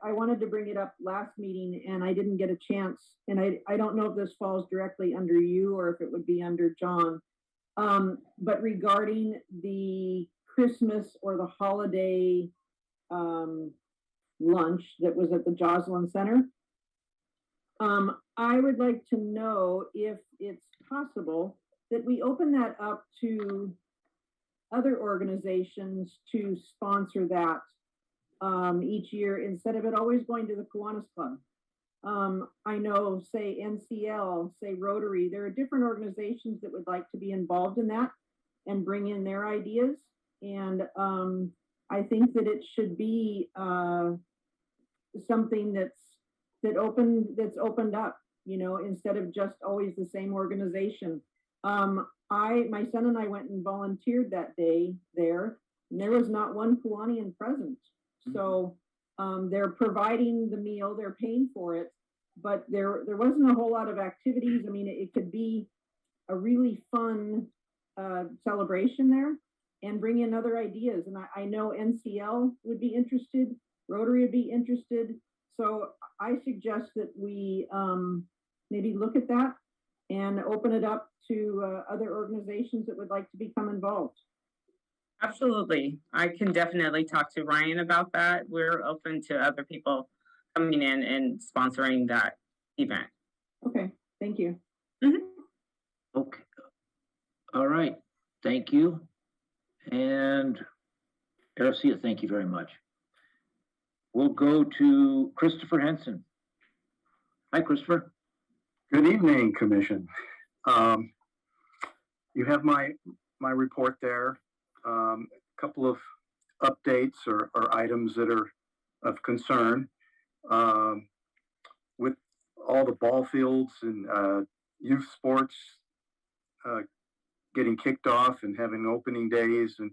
Speaker 4: I wanted to bring it up last meeting and I didn't get a chance. And I don't know if this falls directly under you or if it would be under John. But regarding the Christmas or the holiday lunch that was at the Joslin Center, I would like to know if it's possible that we open that up to other organizations to sponsor that each year instead of it always going to the Kiwanis Club. I know, say NCL, say Rotary, there are different organizations that would like to be involved in that and bring in their ideas. And I think that it should be something that's opened up, you know, instead of just always the same organization. My son and I went and volunteered that day there, and there was not one Kiwanian present. So they're providing the meal, they're paying for it, but there wasn't a whole lot of activities. I mean, it could be a really fun celebration there and bring in other ideas. And I know NCL would be interested, Rotary would be interested. So I suggest that we maybe look at that and open it up to other organizations that would like to become involved.
Speaker 5: Absolutely. I can definitely talk to Ryan about that. We're open to other people coming in and sponsoring that event.
Speaker 4: Okay, thank you.
Speaker 1: Okay. All right. Thank you. And Erica, thank you very much. We'll go to Christopher Henson. Hi, Christopher.
Speaker 8: Good evening, Commission. You have my report there. A couple of updates or items that are of concern. With all the ball fields and youth sports getting kicked off and having opening days and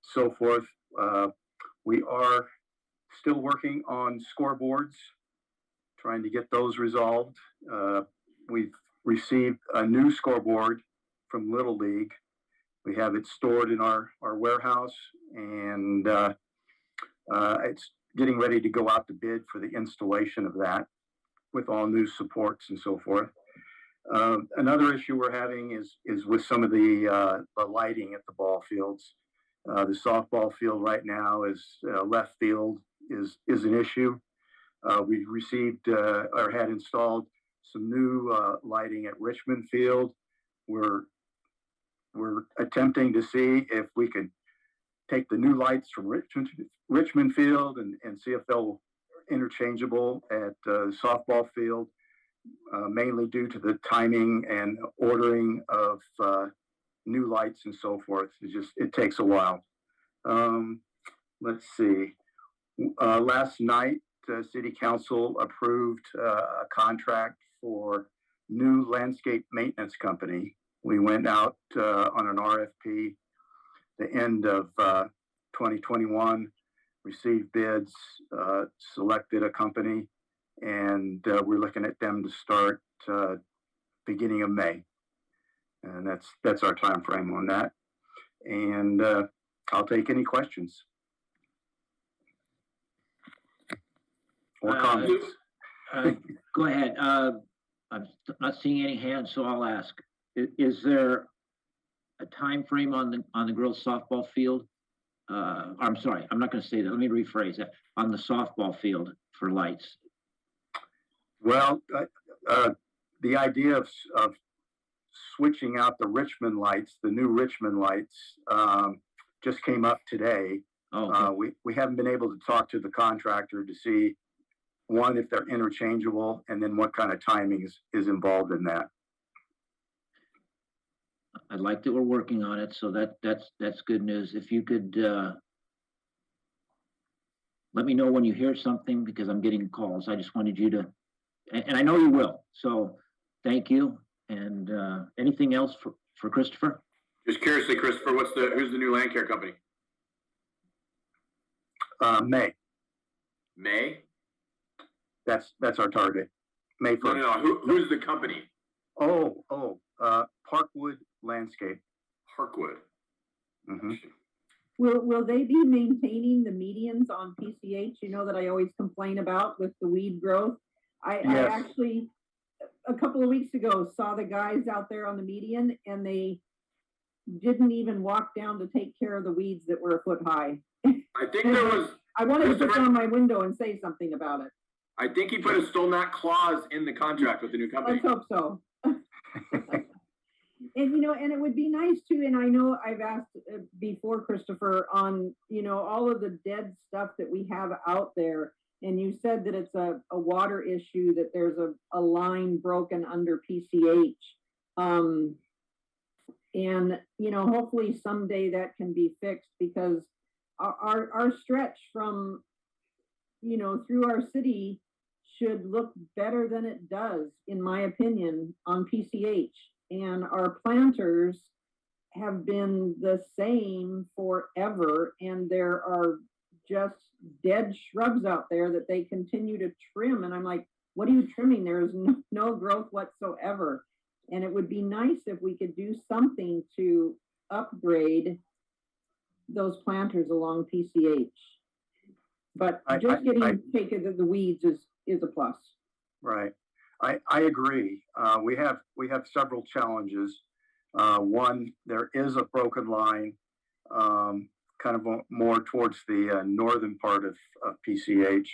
Speaker 8: so forth, we are still working on scoreboards, trying to get those resolved. We've received a new scoreboard from Little League. We have it stored in our warehouse, and it's getting ready to go out to bid for the installation of that with all new supports and so forth. Another issue we're having is with some of the lighting at the ball fields. The softball field right now is left field is an issue. We received or had installed some new lighting at Richmond Field. We're attempting to see if we could take the new lights from Richmond Field and see if they'll interchangeable at softball field, mainly due to the timing and ordering of new lights and so forth. It takes a while. Let's see. Last night, City Council approved a contract for new landscape maintenance company. We went out on an RFP the end of 2021, received bids, selected a company, and we're looking at them to start beginning of May. And that's our time frame on that. And I'll take any questions. Or comments.
Speaker 1: Go ahead. I'm not seeing any hands, so I'll ask. Is there a time frame on the girls' softball field? I'm sorry, I'm not going to say that. Let me rephrase that. On the softball field for lights.
Speaker 8: Well, the idea of switching out the Richmond lights, the new Richmond lights, just came up today.
Speaker 1: Oh,
Speaker 8: We haven't been able to talk to the contractor to see, one, if they're interchangeable, and then what kind of timing is involved in that.
Speaker 1: I like that we're working on it, so that's good news. If you could let me know when you hear something, because I'm getting calls. I just wanted you to, and I know you will. So thank you. And anything else for Christopher?
Speaker 7: Just curiously, Christopher, who's the new land care company?
Speaker 8: May.
Speaker 7: May?
Speaker 8: That's our target. May 1st.
Speaker 7: No. Who's the company?
Speaker 8: Parkwood Landscape.
Speaker 7: Parkwood.
Speaker 8: Mm-hmm.
Speaker 4: Will they be maintaining the medians on PCH? You know that I always complain about with the weed growth. I
Speaker 8: Yes.
Speaker 4: actually, a couple of weeks ago, saw the guys out there on the median, and they didn't even walk down to take care of the weeds that were a foot high.
Speaker 7: I think there was.
Speaker 4: I wanted to put
Speaker 7: Christopher?
Speaker 4: down my window and say something about it.
Speaker 7: I think he put a stole not clause in the contract with the new company.
Speaker 4: Let's hope so. And, you know, and it would be nice too, and I know I've asked before, Christopher, on, you know, all of the dead stuff that we have out there. And you said that it's a water issue, that there's a line broken under PCH. And, you know, hopefully someday that can be fixed, because our stretch from, you know, through our city should look better than it does, in my opinion, on PCH. And our planters have been the same forever, and there are just dead shrubs out there that they continue to trim. And I'm like, what are you trimming? There is no growth whatsoever. And it would be nice if we could do something to upgrade those planters along PCH. But just getting take of the weeds is a plus.
Speaker 8: Right. I agree. We have several challenges. One, there is a broken line, kind of more towards the northern part of PCH.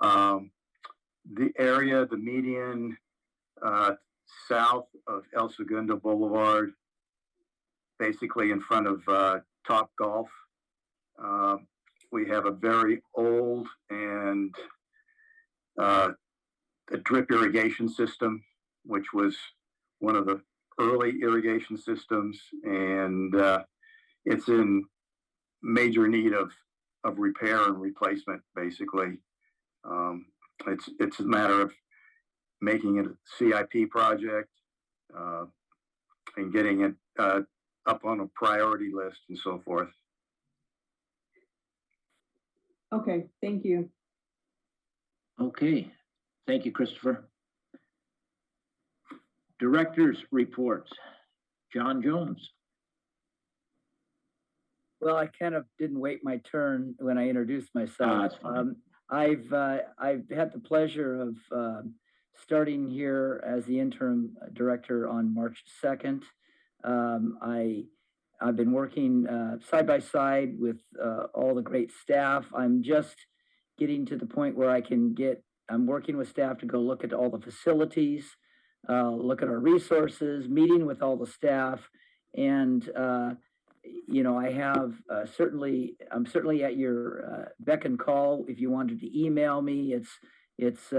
Speaker 8: The area, the median south of El Segundo Boulevard, basically in front of Top Golf, we have a very old and a drip irrigation system, which was one of the early irrigation systems, and it's in major need of repair and replacement. Basically, it's a matter of making it a CIP project and getting it up on a priority list and so forth.
Speaker 4: Okay, thank you.
Speaker 1: Okay, thank you, Christopher. Directors' reports. John Jones.
Speaker 6: Well, I kind of didn't wait my turn when I introduced myself.
Speaker 1: That's fine.
Speaker 6: I've had the pleasure of starting here as the interim director on March 2nd. I've been working side by side with all the great staff. I'm just getting to the point where I'm working with staff to go look at all the facilities, look at our resources, meeting with all the staff, and you know, I have I'm certainly at your beck and call. If you wanted to email me, it's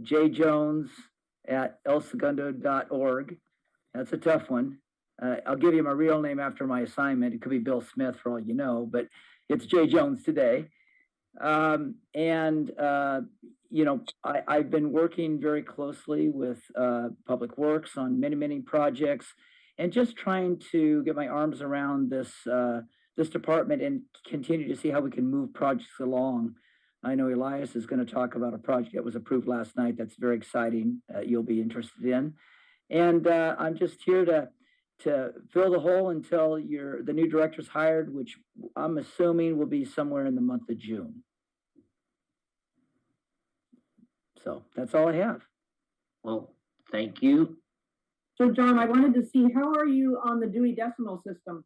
Speaker 6: jjones@elsegundo.org. That's a tough one. I'll give you my real name after my assignment. It could be Bill Smith for all you know, but it's J. Jones today. You know, I've been working very closely with Public Works on many projects, and just trying to get my arms around this department and continue to see how we can move projects along. I know Elias is going to talk about a project that was approved last night that's very exciting. You'll be interested in. And I'm just here to to fill the hole until the new director's hired, which I'm assuming will be somewhere in the month of June. So that's all I have.
Speaker 1: Well, thank you.
Speaker 4: So John, I wanted to see, how are you on the Dewey Decimal System?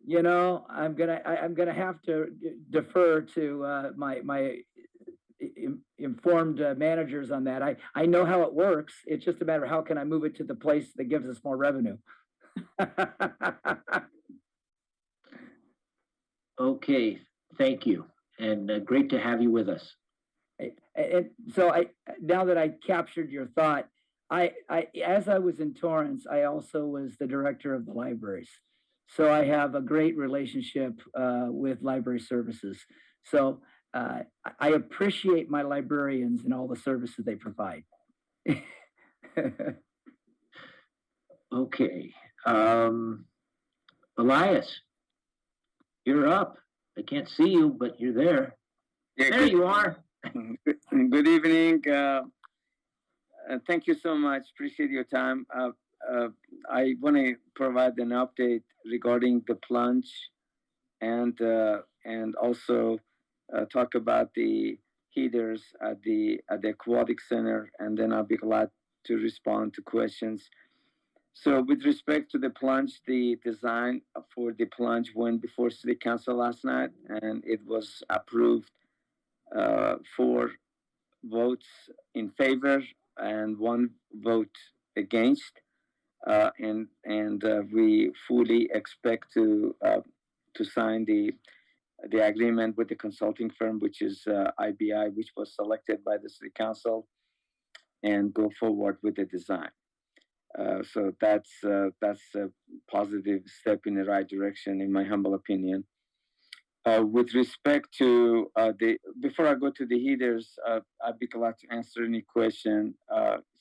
Speaker 6: You know, I'm gonna have to defer to my informed managers on that. I know how it works. It's just a matter of how can I move it to the place that gives us more revenue.
Speaker 1: Okay, thank you, and great to have you with us.
Speaker 6: And so now that I captured your thought, as I was in Torrance, I also was the director of the libraries. So I have a great relationship with library services. So I appreciate my librarians and all the services they provide.
Speaker 1: Okay, Elias, you're up. I can't see you, but you're there.
Speaker 9: Yeah,
Speaker 1: There you are.
Speaker 9: Good evening. Thank you so much. Appreciate your time. I want to provide an update regarding the plunge and also talk about the heaters at the aquatic center, and then I'll be glad to respond to questions. So with respect to the plunge, the design for the plunge went before City Council last night, and it was approved 4 votes in favor and 1 vote against, and we fully expect to sign the agreement with the consulting firm, which is IBI, which was selected by the City Council, and go forward with the design. So that's a positive step in the right direction, in my humble opinion. With respect to before I go to the heaters, I'd be glad to answer any question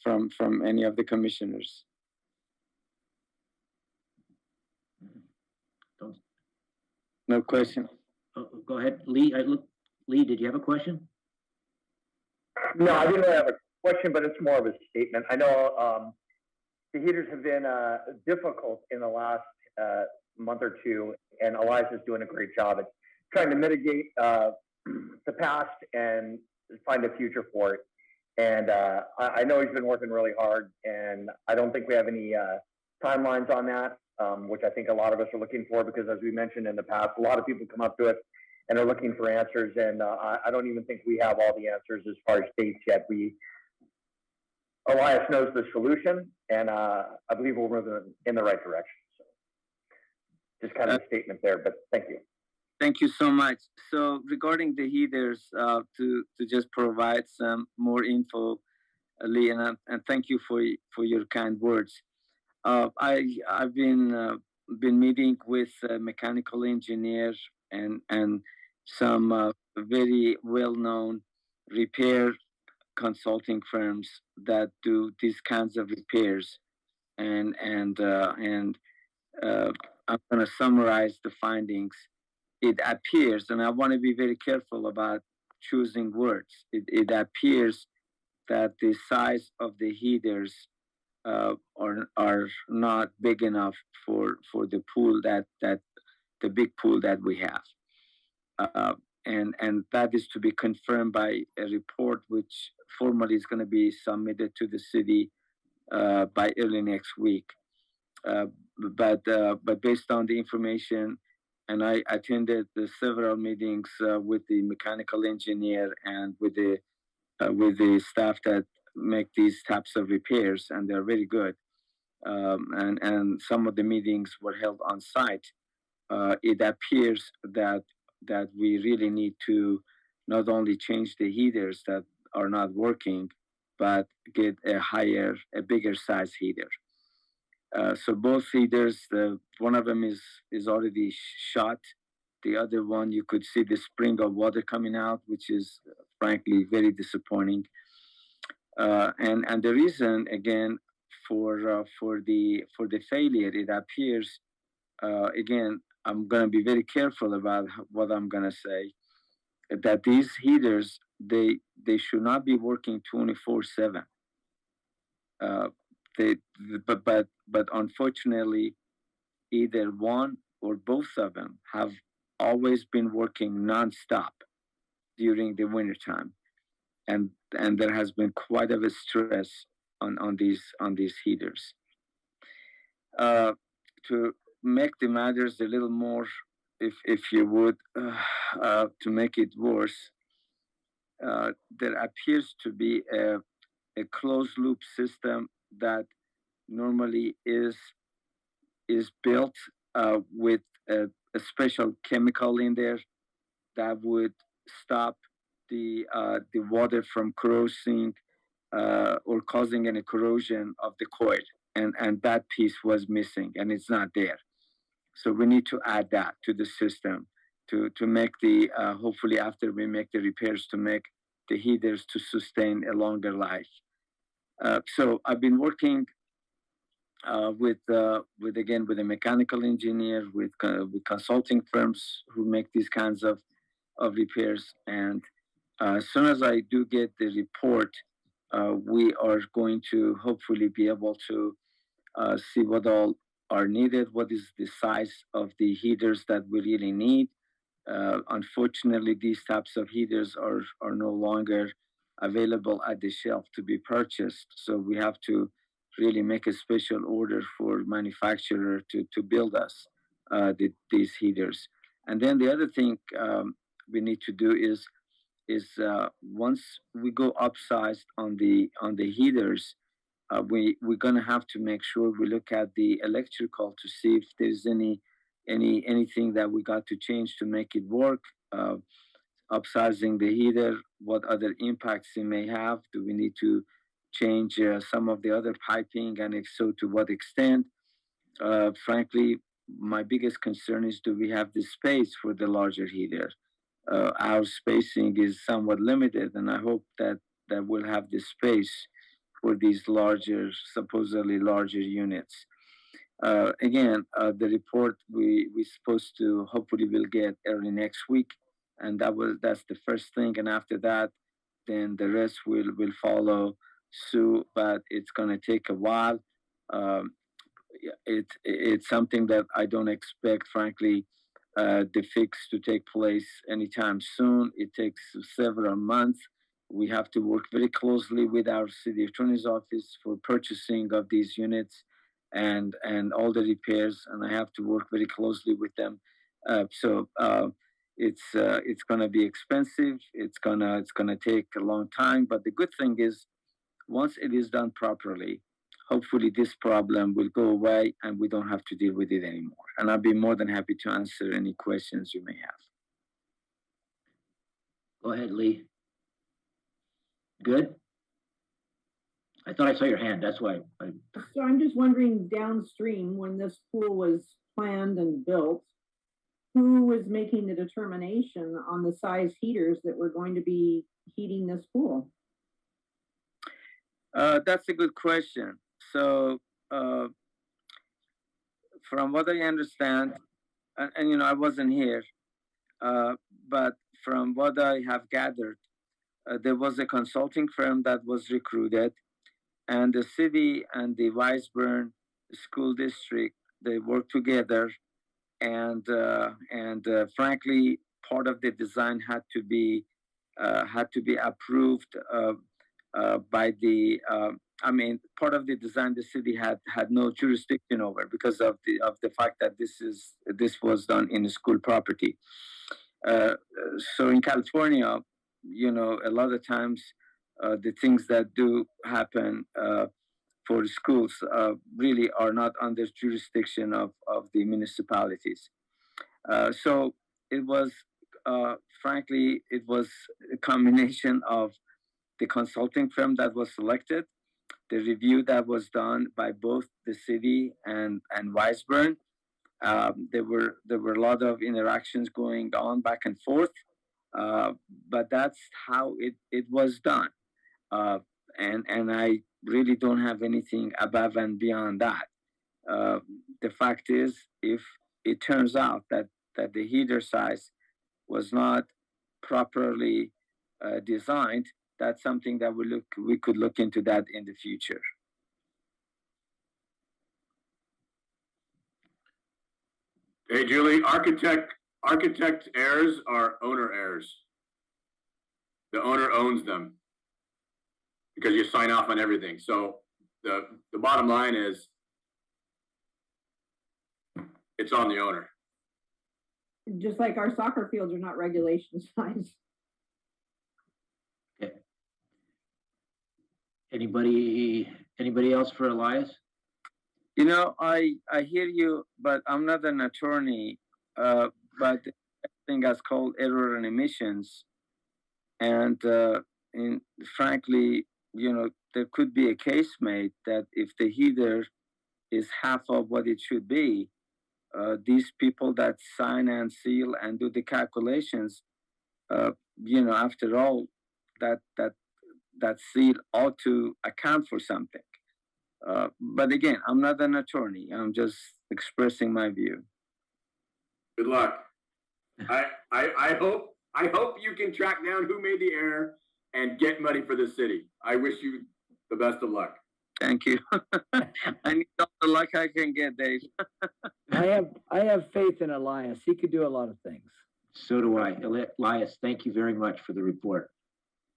Speaker 9: from any of the commissioners. No question.
Speaker 1: Go ahead, Lee. Lee, did you have a question?
Speaker 3: No, I didn't have a question, but it's more of a statement. I know the heaters have been difficult in the last month or two, and Elias is doing a great job at trying to mitigate the past and find a future for it. And I know he's been working really hard, and I don't think we have any timelines on that, which I think a lot of us are looking for, because as we mentioned in the past, a lot of people come up to us and are looking for answers, and I don't even think we have all the answers as far as dates yet. Elias knows the solution, and I believe we're moving in the right direction. So just kind of a statement there, but thank you.
Speaker 9: Thank you so much. So regarding the heaters, to just provide some more info, Lee, and thank you for your kind words. I've been meeting with mechanical engineers and some very well-known repair consulting firms that do these kinds of repairs, and I'm going to summarize the findings. It appears, and I want to be very careful about choosing words. It appears that the size of the heaters are not big enough for the pool that the big pool that we have, and that is to be confirmed by a report which formally is going to be submitted to the city by early next week. But based on the information, and I attended several meetings with the mechanical engineer and with the staff that make these types of repairs, and they're very good. And some of the meetings were held on site. It appears that we really need to not only change the heaters that are not working, but get a bigger size heater. So both heaters, one of them is already shot. The other one, you could see the spring of water coming out, which is frankly very disappointing. And the reason, again, for the failure, it appears, again, I'm going to be very careful about what I'm going to say, that these heaters, they should not be working 24/7. they, but unfortunately, either one or both of them have always been working nonstop during the wintertime. And there has been quite a stress on these heaters. To make the matters a little more, if you would, to make it worse, there appears to be a closed loop system that normally is built with a special chemical in there that would stop the water from corrosing or causing any corrosion of the coil, and that piece was missing, and it's not there. So we need to add that to the system to make the hopefully after we make the repairs to make the heaters to sustain a longer life. So I've been working with a mechanical engineer, with consulting firms who make these kinds of repairs. And as soon as I do get the report, we are going to hopefully be able to see what all are needed, what is the size of the heaters that we really need. Unfortunately, these types of heaters are no longer available at the shelf to be purchased. So we have to really make a special order for manufacturer to build us these heaters. And then the other thing we need to do is once we go upsized on the heaters, we're gonna have to make sure we look at the electrical to see if there's anything that we got to change to make it work. Upsizing the heater, what other impacts it may have? Do we need to change some of the other piping, and if so, to what extent? Frankly, my biggest concern is, do we have the space for the larger heater? Our spacing is somewhat limited, and I hope that we'll have the space for these supposedly larger units. Again, the report we supposed to hopefully will get early next week, and that's the first thing. And after that, then the rest will follow suit, but it's gonna take a while. It's something that I don't expect, frankly, the fix to take place anytime soon. It takes several months. We have to work very closely with our city attorney's office for purchasing of these units and all the repairs, and I have to work very closely with them. So it's gonna be expensive. It's gonna take a long time. But the good thing is, once it is done properly, hopefully this problem will go away and we don't have to deal with it anymore. And I'll be more than happy to answer any questions you may have.
Speaker 1: Go ahead, Lee. Good? I thought I saw your hand, that's why.
Speaker 4: So I'm just wondering, downstream, when this pool was planned and built, who was making the determination on the size heaters that were going to be heating this pool?
Speaker 9: That's a good question. So, from what I understand, and I wasn't here, but from what I have gathered, there was a consulting firm that was recruited, and the city and the Weisburn School District, they worked together, and frankly, part of the design had to be approved by the. Part of the design the city had no jurisdiction over because of the fact that this was done in school property. So in California, a lot of times the things that do happen for schools really are not under jurisdiction of the municipalities. So it was, frankly, it was a combination of the consulting firm that was selected, the review that was done by both the city and Weisburn. There were a lot of interactions going on back and forth, but that's how it was done. And I really don't have anything above and beyond that. The fact is, if it turns out that the heater size was not properly designed, that's something that we could look into that in the future.
Speaker 7: Hey, Julie, architect heirs are owner heirs. The owner owns them because you sign off on everything. So the bottom line is it's on the owner.
Speaker 4: Just like our soccer fields are not regulation size.
Speaker 1: Okay. Anybody else for Elias?
Speaker 9: You know, I hear you, but I'm not an attorney. But the thing that's called error and emissions, and frankly, you know, there could be a case made that if the heater is half of what it should be, these people that sign and seal and do the calculations, you know, after all, that seal ought to account for something. But again, I'm not an attorney. I'm just expressing my view.
Speaker 7: Good luck. I hope you can track down who made the error and get money for the city. I wish you the best of luck.
Speaker 9: Thank you. I need all the luck I can get, Dave.
Speaker 6: I have faith in Elias. He could do a lot of things.
Speaker 1: So do I. Elias, thank you very much for the report.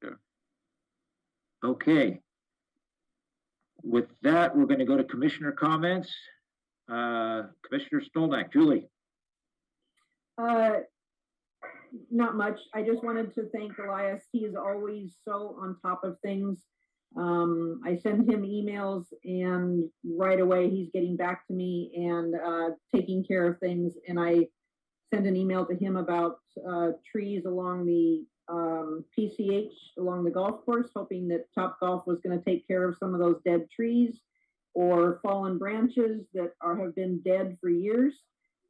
Speaker 9: Sure.
Speaker 1: Okay. With that, we're going to go to commissioner comments. Commissioner Stolnak, Julie.
Speaker 4: Not much. I just wanted to thank Elias. He is always so on top of things. I send him emails and right away he's getting back to me and taking care of things. And I sent an email to him about trees along the PCH, along the golf course, hoping that Topgolf was going to take care of some of those dead trees or fallen branches that have been dead for years.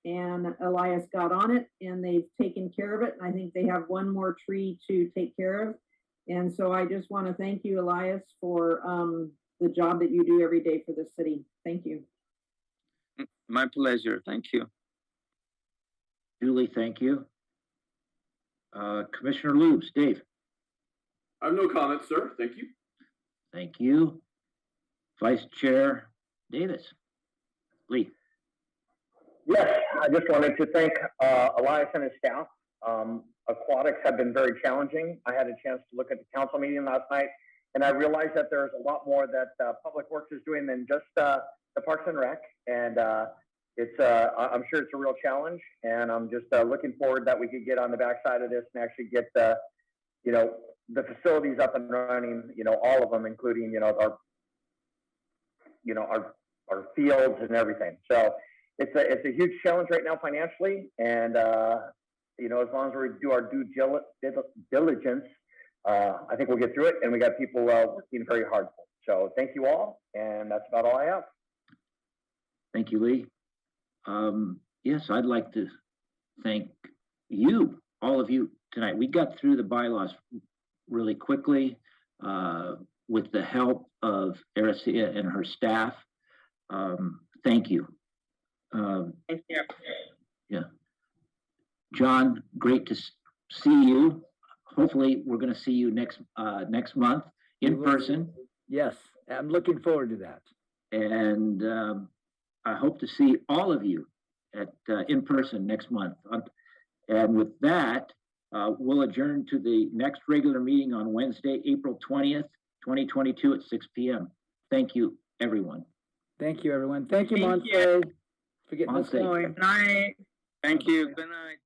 Speaker 4: And Elias got on it and they've taken care of it. And I think they have one more tree to take care of. And so I just want to thank you, Elias, for the job that you do every day for the city. Thank you.
Speaker 9: My pleasure. Thank you.
Speaker 1: Julie, thank you. Commissioner Lubes, Dave.
Speaker 7: I have no comments, sir. Thank you.
Speaker 1: Thank you. Vice Chair Davis. Lee.
Speaker 3: Yes, I just wanted to thank Elias and his staff. Aquatics have been very challenging. I had a chance to look at the council meeting last night, and I realized that there's a lot more that Public Works is doing than just the Parks and Rec. And I'm sure it's a real challenge, and I'm just looking forward that we could get on the backside of this and actually get the facilities up and running. All of them, including our fields and everything. So it's a huge challenge right now financially, and as long as we do our due diligence, I think we'll get through it. And we got people working very hard. So thank you all, and that's about all I have.
Speaker 1: Thank you, Lee. Yes, I'd like to thank you, all of you tonight. We got through the bylaws really quickly with the help of Ericia and her staff. Thank you.
Speaker 5: Thank you.
Speaker 1: Yeah. John, great to see you. Hopefully, we're going to see you next month in person.
Speaker 6: Yes, I'm looking forward to that.
Speaker 1: And I hope to see all of you at in person next month. And with that, we'll adjourn to the next regular meeting on Wednesday, April 20th, 2022 at 6 p.m. Thank you, everyone.
Speaker 6: Thank you, everyone. Thank you,
Speaker 5: Thank
Speaker 6: Monse,
Speaker 5: you.
Speaker 6: for getting us
Speaker 1: Monse.
Speaker 6: going.
Speaker 5: Good night.
Speaker 9: Thank you. Good night.